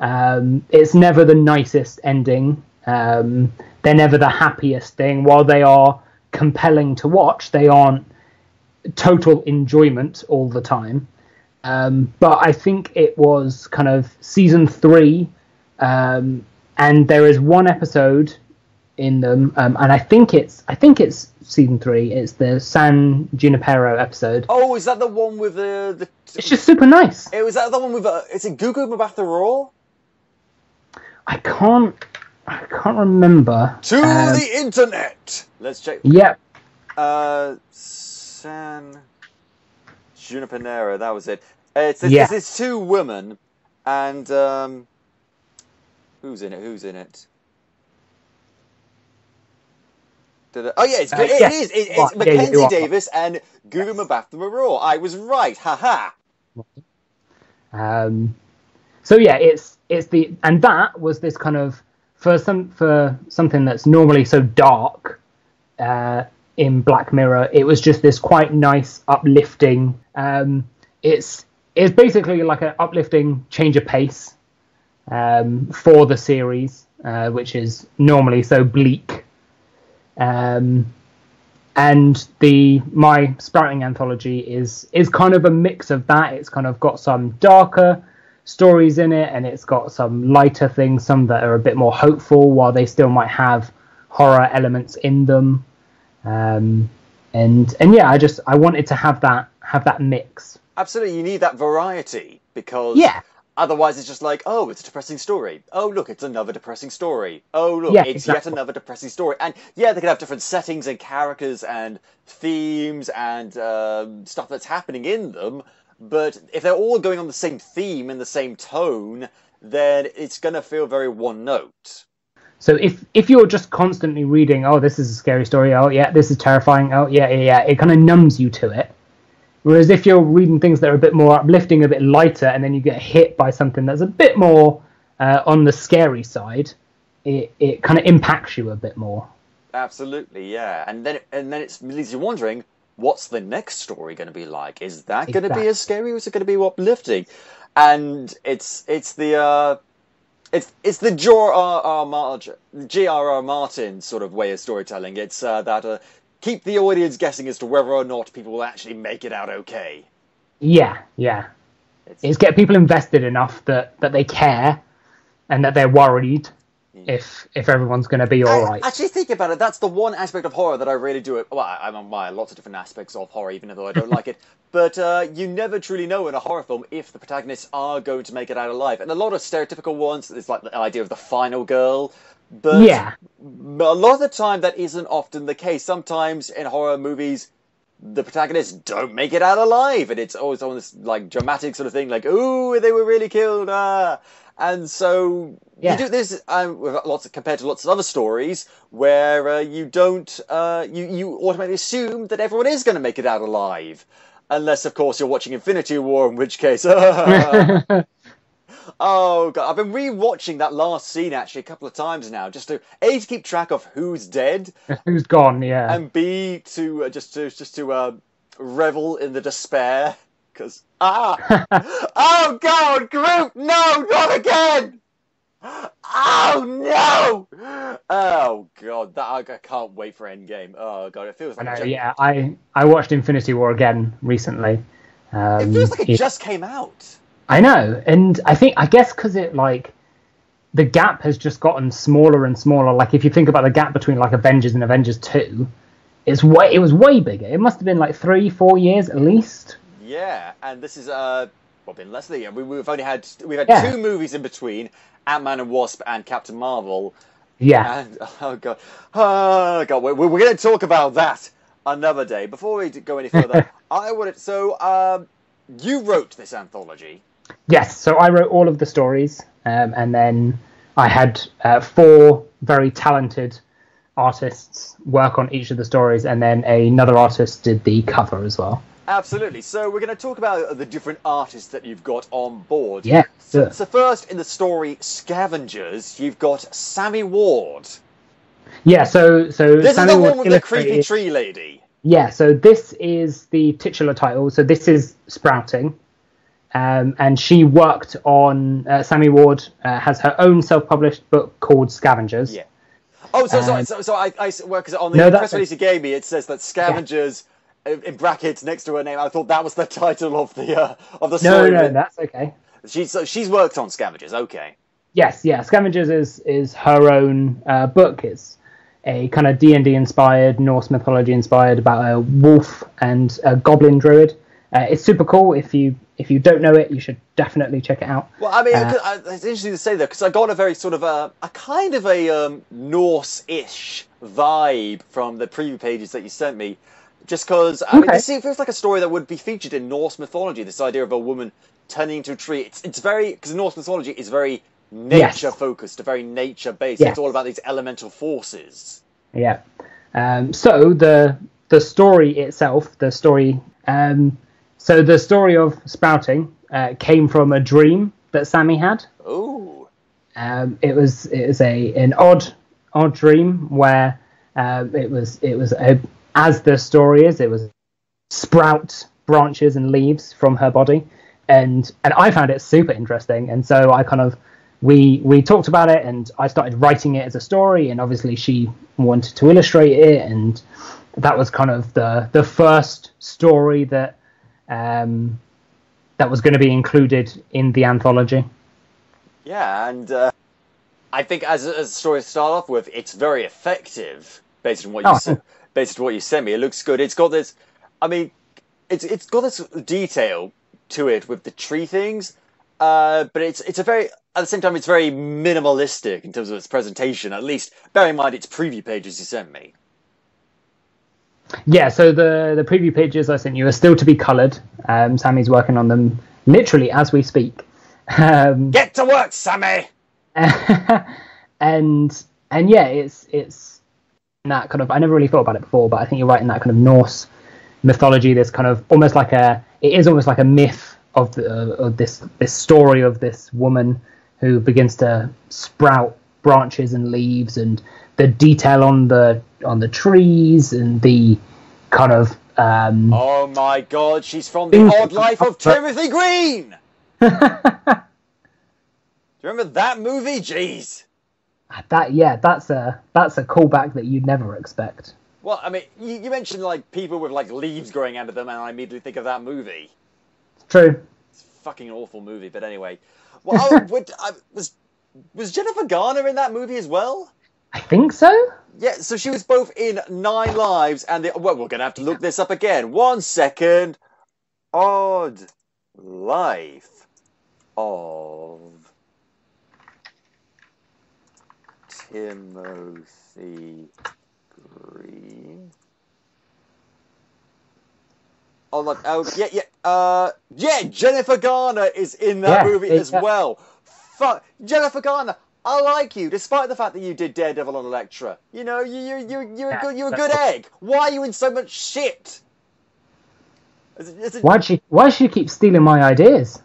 It's never the nicest ending. They're never the happiest thing. While they are compelling to watch, they aren't total enjoyment all the time. But I think it was kind of season 3, and there is one episode in them, and I think it's season 3. It's the San Junipero episode. Oh, is that the one with the? It's just super nice. Was that the one with? Is it Gugu Mbatha Raw? I can't remember. To the internet. Let's check. Yep. San Junipero. That was it. It's 2 women, and who's in it? Oh yeah, it's Mackenzie Davis and Gugu Mbatha Raw. I was right, haha. So yeah, it's and that was this kind of for something that's normally so dark in Black Mirror. It was just this quite nice, uplifting. It's basically like an uplifting change of pace. for the series, which is normally so bleak. And my Sprouting anthology is kind of a mix of that. It's kind of got some darker stories in it, and it's got some lighter things, some that are a bit more hopeful, while they still might have horror elements in them. And yeah, I wanted to have that mix. Absolutely, you need that variety, because otherwise it's just like, oh, it's a depressing story. Oh, look, it's another depressing story. Oh, look, it's yet another depressing story. And yeah, they can have different settings and characters and themes and stuff that's happening in them, but if they're all going on the same theme and the same tone, then it's going to feel very one note. So if you're just constantly reading, oh, this is a scary story, oh yeah, this is terrifying, oh yeah, it kind of numbs you to it. Whereas if you're reading things that are a bit more uplifting, a bit lighter, and then you get hit by something that's a bit more on the scary side, it kind of impacts you a bit more. Absolutely, yeah. And then it leaves you wondering, what's the next story going to be like? Is that going to be as scary, or is it going to be uplifting? And it's the G.R.R. Martin sort of way of storytelling. It's that keep the audience guessing as to whether or not people will actually make it out okay. Yeah. It's get people invested enough that they care and that they're worried if everyone's going to be all right. Actually, think about it. That's the one aspect of horror that I really do. Well, I'm on lots of different aspects of horror, even though I don't like it. But you never truly know in a horror film if the protagonists are going to make it out alive. And a lot of stereotypical ones, it's like the idea of the final girl. But a lot of the time, that isn't often the case. Sometimes in horror movies, the protagonists don't make it out alive. And it's always on this like dramatic sort of thing, like, ooh, they were really killed. And so you do this with compared to lots of other stories where you don't, you automatically assume that everyone is going to make it out alive. Unless, of course, you're watching Infinity War, in which case... Oh, God. I've been re-watching that last scene, actually, a couple of times now, just to, A, to keep track of who's dead. Who's gone, yeah. And B, to just to revel in the despair. Because, oh, God, Groot, no, not again! Oh, no! Oh, God, I can't wait for Endgame. Oh, God, it feels like... I watched Infinity War again recently. It feels like it just came out. I know, and I guess because it, like, the gap has just gotten smaller and smaller. Like, if you think about the gap between, like, Avengers and Avengers 2, it was way bigger. It must have been, like, 3-4 years at least. Yeah, and this is, been less than a year. We've had two movies in between, Ant-Man and Wasp and Captain Marvel. Yeah. And, oh, God, we're going to talk about that another day. Before we go any further, you wrote this anthology. Yes, so I wrote all of the stories, and then I had 4 very talented artists work on each of the stories, and then another artist did the cover as well. Absolutely. So we're going to talk about the different artists that you've got on board. Yeah. So first, in the story Scavengers, you've got Sammy Ward. Yeah, so this is the one with the creepy tree lady. Yeah, so this is the titular title. So this is Sprouting. And she worked on... Sammy Ward has her own self-published book called Scavengers. Yeah. Oh, so I because on the press release you gave me, it says that Scavengers, in brackets next to her name, I thought that was the title of the story. No, that's okay. She's worked on Scavengers, okay. Yes, yeah. Scavengers is her own book. It's a kind of D&D inspired, Norse mythology inspired, about a wolf and a goblin druid. It's super cool. If you don't know it, you should definitely check it out. Well, I mean, it's interesting to say that because I got a very sort of a kind of a Norse-ish vibe from the preview pages that you sent me. Just because, I mean, this feels like a story that would be featured in Norse mythology. This idea of a woman turning into a tree. It's very, because Norse mythology is very nature-focused, very nature-based. Yes. It's all about these elemental forces. Yeah. So the story itself, the story of Sprouting came from a dream that Sammy had. Ooh. It was an odd dream where it was as the story is, it was sprout branches and leaves from her body, and I found it super interesting, and so I kind of we talked about it, and I started writing it as a story, and obviously she wanted to illustrate it, and that was kind of the first story that that was going to be included in the anthology. Yeah, and I think as a story to start off with, it's very effective based on what you sent me. It looks good. It's got this. I mean, it's got this detail to it with the tree things, but it's a very, at the same time, it's very minimalistic in terms of its presentation. At least bear in mind its preview pages you sent me. Yeah, so the preview pages I sent you are still to be coloured. Sammy's working on them literally as we speak. Get to work, Sammy! and yeah, it's that kind of, I never really thought about it before, but I think you're right in that kind of Norse mythology. This kind of almost like it is almost like a myth of this story of this woman who begins to sprout branches and leaves, and the detail on the trees, and the kind of oh my god, she's from The Odd Life of Timothy Green! Do you remember that movie? Jeez. That's a callback that you'd never expect. Well, I mean, you mentioned like people with like leaves growing out of them, and I immediately think of that movie. It's true. It's a fucking awful movie, but anyway. Well, was Jennifer Garner in that movie as well? I think so. Yeah, so she was both in 9 Lives and well, we're gonna have to look this up again. 1 second. Odd Life of Timothy Green. Oh, look, yeah, Jennifer Garner is in that movie as well. Fuck, Jennifer Garner, I like you, despite the fact that you did Daredevil on Elektra. You know, you're a good egg. Why are you in so much shit? Why does she keep stealing my ideas?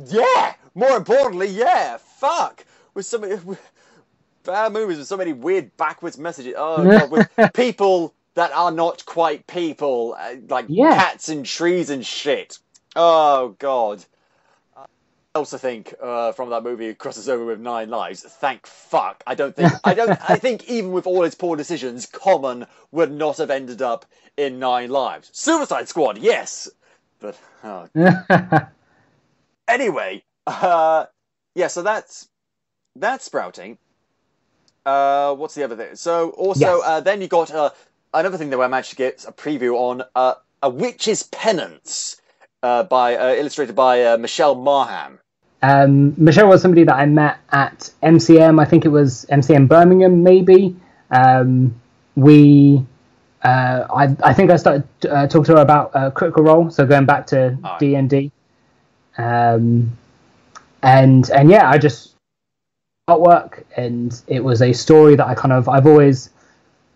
Yeah, more importantly, yeah, fuck. With so many bad movies with so many weird backwards messages. Oh god, with people that are not quite people, like cats and trees and shit. Oh god. I also think from that movie it crosses over with 9 Lives. Thank fuck. I think even with all its poor decisions, Common would not have ended up in 9 Lives. Suicide Squad, yes, but anyway, yeah. So that's sprouting. What's the other thing? So also then you got another thing that I managed to get a preview on, A Witch's Penance, illustrated by Michelle Marham. Michelle was somebody that I met at MCM. I think it was MCM Birmingham, maybe. I think I started talking to her about Critical Role, so going back to D&D. And yeah, I just artwork, and it was a story that I've always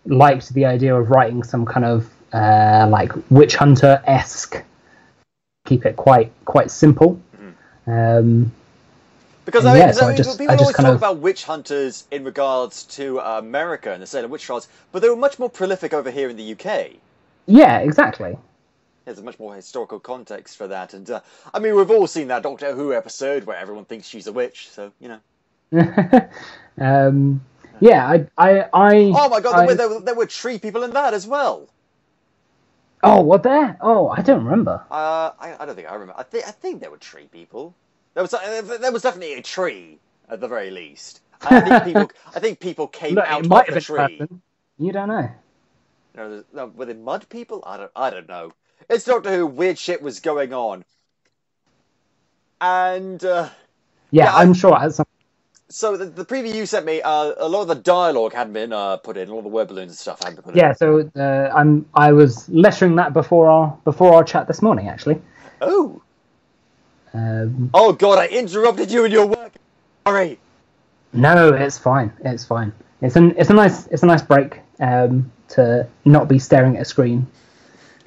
liked the idea of writing some kind of like witch hunter-esque, keep it quite simple. Because people always talk about witch hunters in regards to America and the Salem witch trials, but they were much more prolific over here in the UK. Yeah, exactly. There's a much more historical context for that, and I mean, we've all seen that Doctor Who episode where everyone thinks she's a witch, so you know. Yeah, I. Oh my god, there were tree people in that as well. Oh, what there? Oh, I don't remember. I don't think I remember. I think there were tree people. There was definitely a tree at the very least. I think people came out of the tree. You don't know. No, were they mud people? I don't know. It's Doctor Who. Weird shit was going on, and I'm sure it has some. So the preview you sent me, a lot of the dialogue hadn't been put in, all the word balloons and stuff hadn't been put in. Yeah, so I was lettering that before our chat this morning, actually. Oh. Oh god, I interrupted you in your work. Sorry. No, it's fine. It's fine. It's a nice break to not be staring at a screen.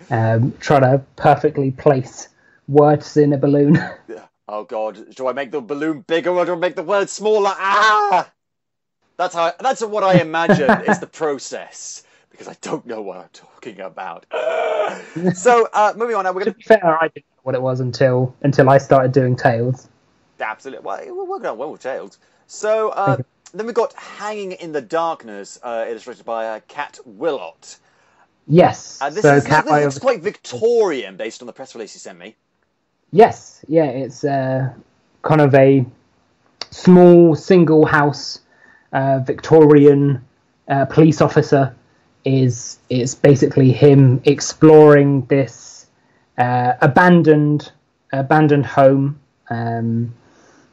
Try to perfectly place words in a balloon. Oh god, do I make the balloon bigger or do I make the word smaller? Ah! That's what I imagine is the process, because I don't know what I'm talking about. So, moving on now, we're going to be fair, I didn't know what it was until I started doing Tales. Absolutely. Well, we're working on well with Tales. So then we've got Hanging in the Darkness, illustrated by Kat Willott. Yes. This looks quite Victorian, based on the press release you sent me. Yes, yeah, it's kind of a small single house Victorian police officer. Is basically him exploring this abandoned home,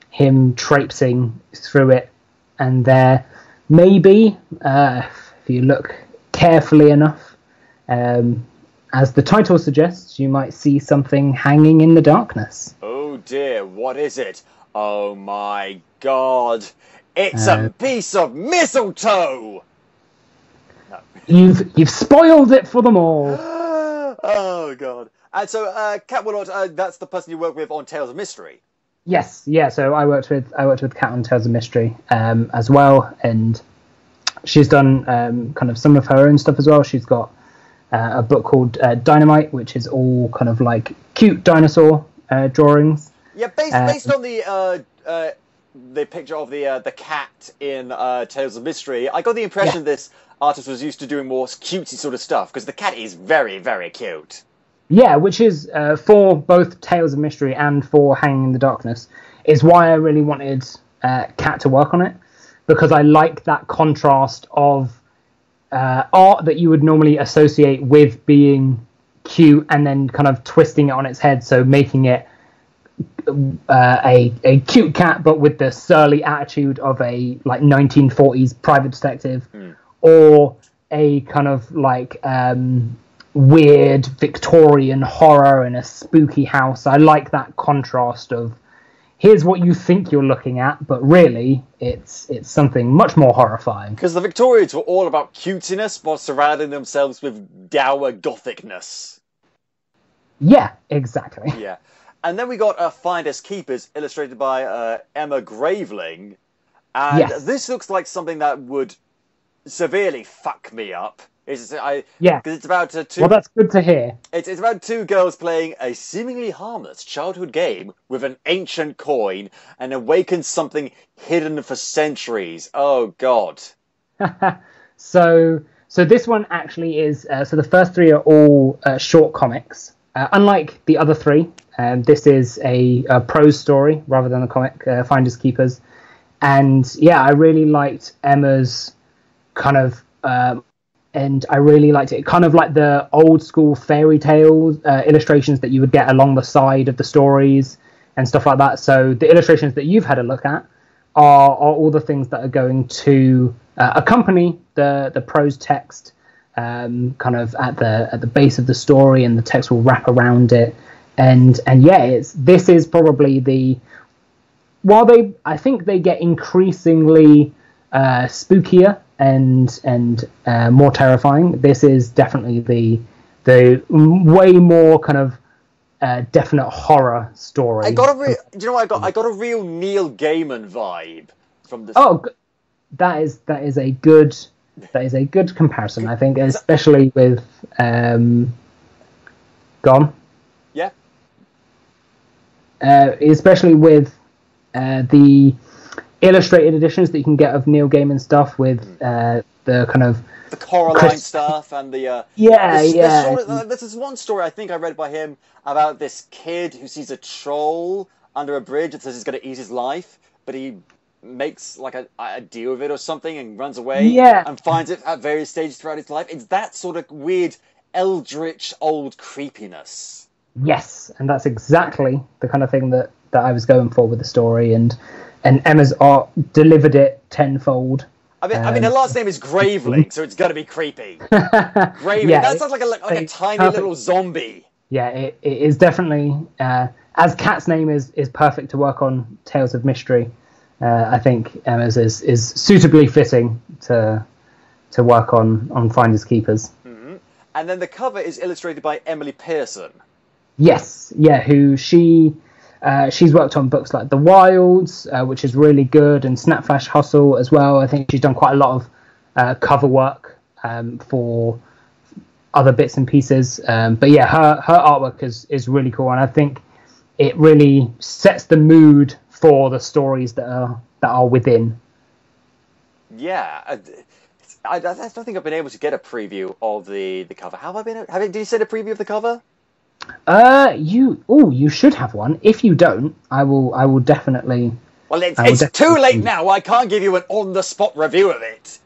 him traipsing through it, and there maybe, if you look carefully enough, as the title suggests, you might see something hanging in the darkness. Oh dear, what is it? Oh my god, it's a piece of mistletoe! No. You've spoiled it for them all. Oh god. And so Kat Willott, that's the person you work with on Tales of Mystery. Yes, yeah. So I worked with Kat on Tales of Mystery as well, and she's done kind of some of her own stuff as well. She's got a book called Dynamite, which is all kind of like cute dinosaur drawings. Yeah, based on the picture of the cat in Tales of Mystery, I got the impression this artist was used to doing more cutesy sort of stuff, because the cat is very, very cute. Yeah, which is for both Tales of Mystery and for Hanging in the Darkness, is why I really wanted Kat to work on it, because I like that contrast of art that you would normally associate with being cute and then kind of twisting it on its head, so making it a cute cat but with the surly attitude of a like 1940s private detective, or a kind of like weird Victorian horror in a spooky house. I like that contrast of here's what you think you're looking at, but really it's something much more horrifying. Because the Victorians were all about cutiness while surrounding themselves with dour gothicness. Yeah, exactly. Yeah. And then we got Finders Keepers, illustrated by Emma Graveling. And this looks like something that would severely fuck me up. Because it's about two... Well, that's good to hear. It's about two girls playing a seemingly harmless childhood game with an ancient coin and awakens something hidden for centuries. Oh, God. So this one actually is... so the first three are all short comics. Unlike the other three, this is a prose story rather than a comic, Finders Keepers. And yeah, I really liked Emma's kind of... and I really liked it. Kind of like the old school fairy tale illustrations that you would get along the side of the stories and stuff like that. So the illustrations that you've had a look at are all the things that are going to accompany the prose text, kind of at the base of the story, and the text will wrap around it. And yeah, this is probably I think they get increasingly spookier and more terrifying. This is definitely the way more kind of definite horror story. I got a real Neil Gaiman vibe from this. Oh, that is a good comparison, I think, especially with Gone. Yeah. Especially with the illustrated editions that you can get of Neil Gaiman stuff, with the kind of the Coraline stuff and the this is one story I think I read by him about this kid who sees a troll under a bridge and says he's going to eat his life, but he makes like a deal with it or something and runs away and finds it at various stages throughout his life. It's that sort of weird eldritch old creepiness. Yes, and that's exactly the kind of thing that I was going for with the story, and Emma's art delivered it tenfold. I mean, her last name is Graveling, so it's got to be creepy. Graveling, that sounds like a tiny little zombie. Yeah, it is definitely, as Kat's name is perfect to work on Tales of Mystery. I think Emma's is suitably fitting to work on Finders Keepers. Mm-hmm. And then the cover is illustrated by Emily Pearson. Yes, yeah, who she's worked on books like The Wilds, which is really good, and Snap Flash Hustle as well. I think she's done quite a lot of cover work for other bits and pieces. But yeah, her artwork is really cool, and I think it really sets the mood for the stories that are that are within. Yeah, I don't think I've been able to get a preview of the cover. Have I been? Did you send a preview of the cover? You should have one. If you don't, I will definitely. Well, it's too late now. I can't give you an on-the-spot review of it.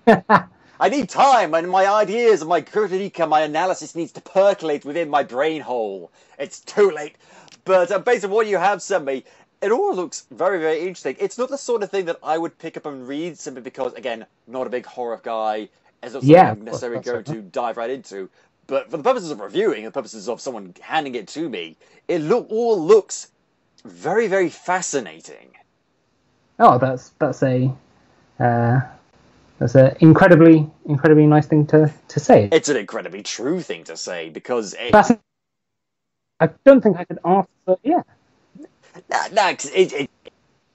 I need time, and my ideas and my critique and my analysis needs to percolate within my brain hole. It's too late. But based on what you have sent me, it all looks very, very interesting. It's not the sort of thing that I would pick up and read simply because, again, not a big horror guy. It's not something I'm necessarily going to dive right into. But for the purposes of reviewing, and the purposes of someone handing it to me, it all looks very, very fascinating. Oh, that's an incredibly nice thing to say. It's an incredibly true thing to say because I don't think I could ask for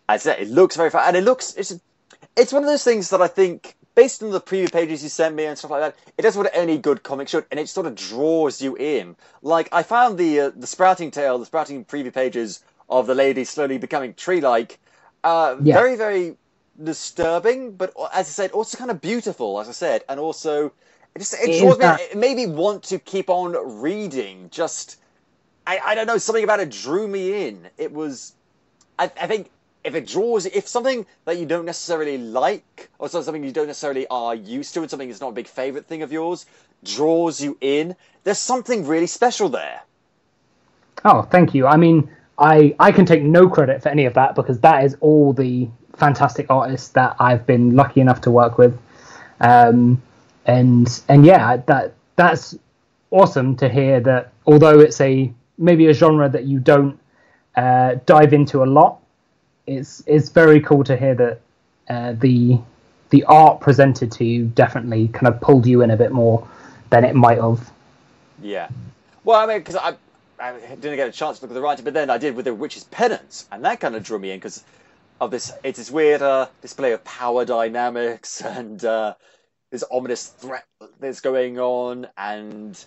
I said it looks very fun, and it's one of those things that I think, based on the preview pages you sent me and stuff like that, it does what any good comic should, and it sort of draws you in. Like, I found the sprouting preview pages of the lady slowly becoming tree-like, very, very disturbing, but as I said, also kind of beautiful, as I said, and also it draws me. It made me want to keep on reading. Just, I don't know, something about it drew me in. It was, I think, if something that you don't necessarily like, or something you don't necessarily are used to, and something that's not a big favourite thing of yours, draws you in, there's something really special there. Oh, thank you. I mean, I can take no credit for any of that, because that is all the fantastic artists that I've been lucky enough to work with. And yeah, that's awesome to hear that, although it's maybe a genre that you don't dive into a lot, it's very cool to hear that the art presented to you definitely kind of pulled you in a bit more than it might have. Yeah. Well, I mean, because I didn't get a chance to look at the writing, but then I did with The Witch's Penance, and that kind of drew me in because of it's this weird display of power dynamics and this ominous threat that's going on, and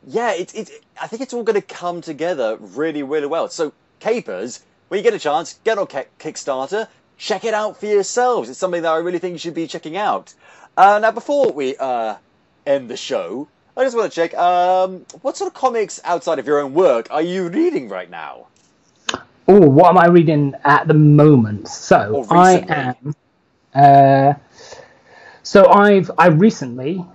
yeah, I think it's all going to come together really, really well. So, Capers, when you get a chance, get on Kickstarter, check it out for yourselves. It's something that I really think you should be checking out. Now, before we end the show, I just want to check, what sort of comics outside of your own work are you reading right now? Oh, what am I reading at the moment? So I am. I recently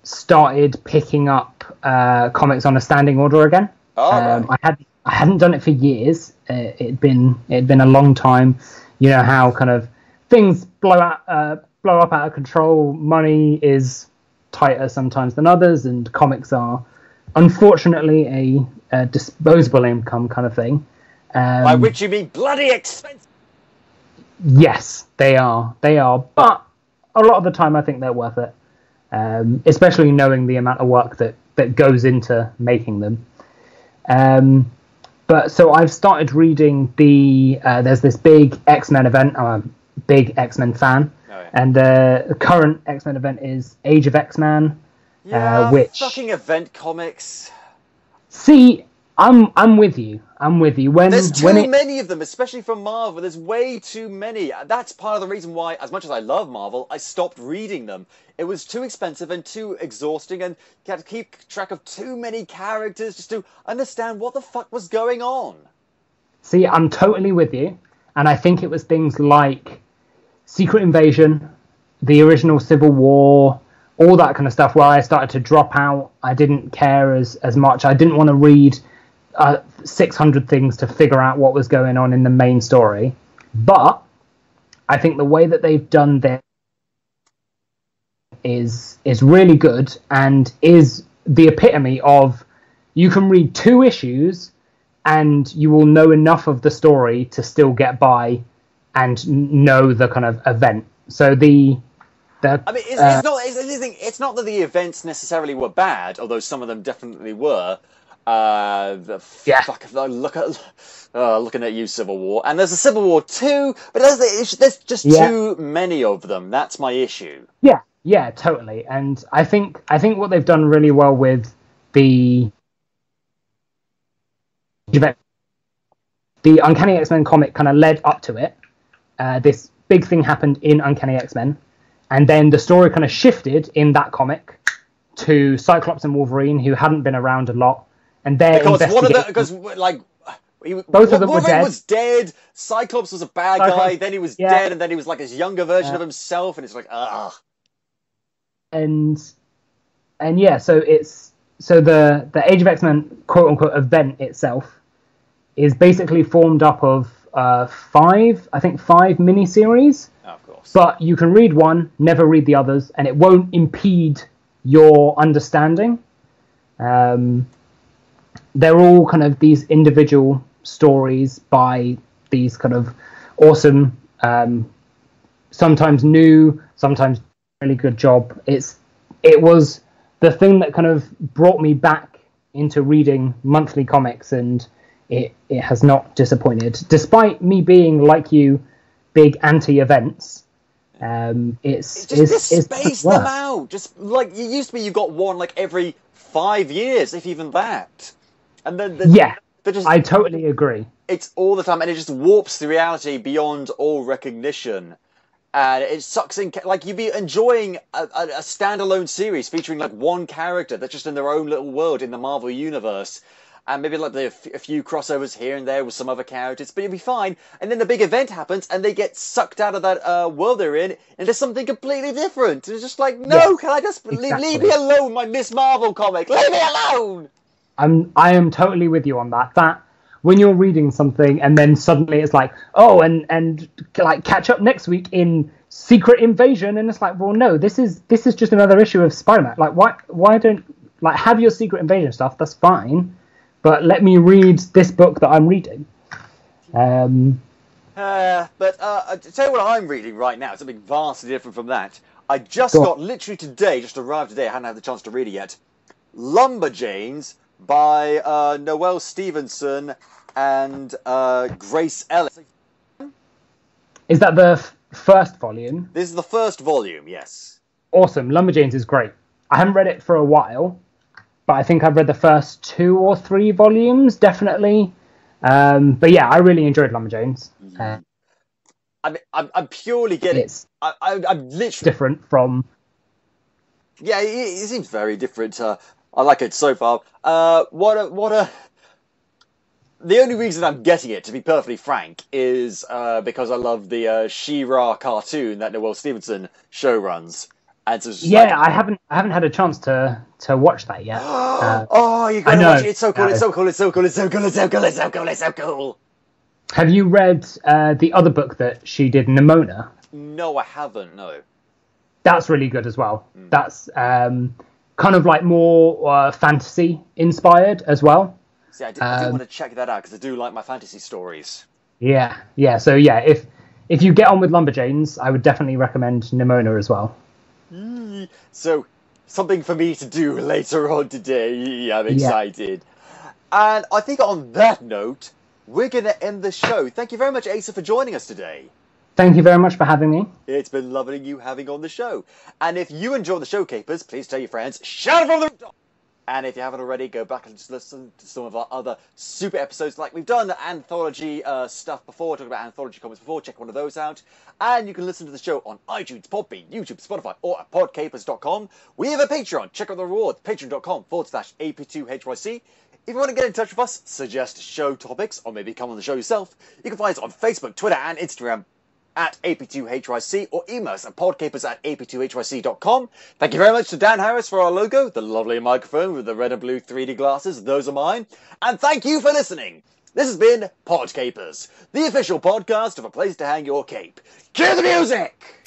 started picking up comics on a standing order again. Oh, right. I hadn't done it for years. It'd been a long time. You know how kind of things blow up out of control. Money is tighter sometimes than others, and comics are unfortunately a disposable income kind of thing. By which you mean bloody expensive. Yes, they are. But a lot of the time, I think they're worth it, especially knowing the amount of work that goes into making them. But so I've started reading there's this big X-Men event. I'm a big X-Men fan. Oh, yeah. And the current X-Men event is Age of X-Man. Yeah, fucking event comics. See, I'm with you. There's too many of them, especially from Marvel. There's way too many. That's part of the reason why, as much as I love Marvel, I stopped reading them. It was too expensive and too exhausting, and you had to keep track of too many characters just to understand what the fuck was going on. See, I'm totally with you, and I think it was things like Secret Invasion, the original Civil War, all that kind of stuff where I started to drop out. I didn't care as much. I didn't want to read 600 things to figure out what was going on in the main story. But I think the way that they've done this is really good, and is the epitome of, you can read 2 issues and you will know enough of the story to still get by and know the kind of event. So I mean, it's not that the events necessarily were bad, although some of them definitely were. Looking at you, Civil War, and there's a Civil War 2, but there's just too many of them. That's my issue. Yeah, totally. And I think what they've done really well with the Uncanny X-Men comic kind of led up to it. This big thing happened in Uncanny X-Men, and then the story kind of shifted in that comic to Cyclops and Wolverine, who hadn't been around a lot, and they're Wolverine was dead, Cyclops was a bad guy, then he was dead, and then he was like his younger version of himself, and it's like, ugh. And so the Age of X-Men quote unquote event itself is basically formed up of five miniseries. Oh, of course. But you can read one, never read the others, and it won't impede your understanding. They're all kind of these individual stories by these kind of awesome, sometimes new, sometimes really good job. It was the thing that kind of brought me back into reading monthly comics, and it has not disappointed. Despite me being, like you, big anti-events, it's space them out. Just like it used to be, you got one like every 5 years, if even that. And then I totally agree. It's all the time, and it just warps the reality beyond all recognition. And it sucks in, like, you'd be enjoying a standalone series featuring like one character that's just in their own little world in the Marvel universe. And maybe like a few crossovers here and there with some other characters, but you'll be fine. And then the big event happens, and they get sucked out of that world they're in into something completely different. And it's just like, no, can I just leave me alone, my Miss Marvel comic? Leave me alone! I am totally with you on that. That when you're reading something and then suddenly it's like, oh, and like catch up next week in Secret Invasion, and it's like, well, no, this is just another issue of Spider-Man. Like, why don't like have your Secret Invasion stuff? That's fine. But let me read this book that I'm reading. But to tell you what I'm reading right now, something vastly different from that. I just got, literally today, just arrived today, I hadn't had the chance to read it yet, Lumberjanes by Noelle Stevenson and Grace Ellis. Is that the first volume? This is the first volume, yes. Awesome. Lumberjanes is great. I haven't read it for a while, but I think I've read the first 2 or 3 volumes, definitely. But yeah, I really enjoyed Lumberjanes. I'm purely getting... I'm literally... different from... Yeah, it seems very different. I like it so far. The only reason I'm getting it, to be perfectly frank, is because I love the She-Ra cartoon that Noelle Stevenson show runs. And so I haven't had a chance to watch that yet. Oh, you gotta watch it! It's so cool! It's so cool! It's so cool! It's so cool! It's so cool! It's so cool! It's so cool! Have you read the other book that she did, Nimona? No, I haven't. No. That's really good as well. That's kind of like more fantasy inspired as well. See, I do want to check that out because I do like my fantasy stories. Yeah. So yeah, if you get on with Lumberjanes, I would definitely recommend Nimona as well. So, something for me to do later on today. I'm excited. And I think on that note, we're going to end the show. Thank you very much, Asa, for joining us today. Thank you very much for having me. It's been lovely you having on the show. And if you enjoy the show, Capers, please tell your friends, shout it from the rooftop! And if you haven't already, go back and just listen to some of our other super episodes. Like we've done anthology stuff before, talked about anthology comics before. Check one of those out. And you can listen to the show on iTunes, Podbean, YouTube, Spotify, or at podcapers.com. We have a Patreon. Check out the rewards. Patreon.com/AP2HYC. If you want to get in touch with us, suggest show topics, or maybe come on the show yourself, you can find us on Facebook, Twitter, and Instagram at AP2HYC, or email us at podcapers@ap2hyc.com. Thank you very much to Dan Harris for our logo, the lovely microphone with the red and blue 3D glasses, those are mine. And thank you for listening. This has been Podcapers, the official podcast of A Place to Hang Your Cape. Cue the music!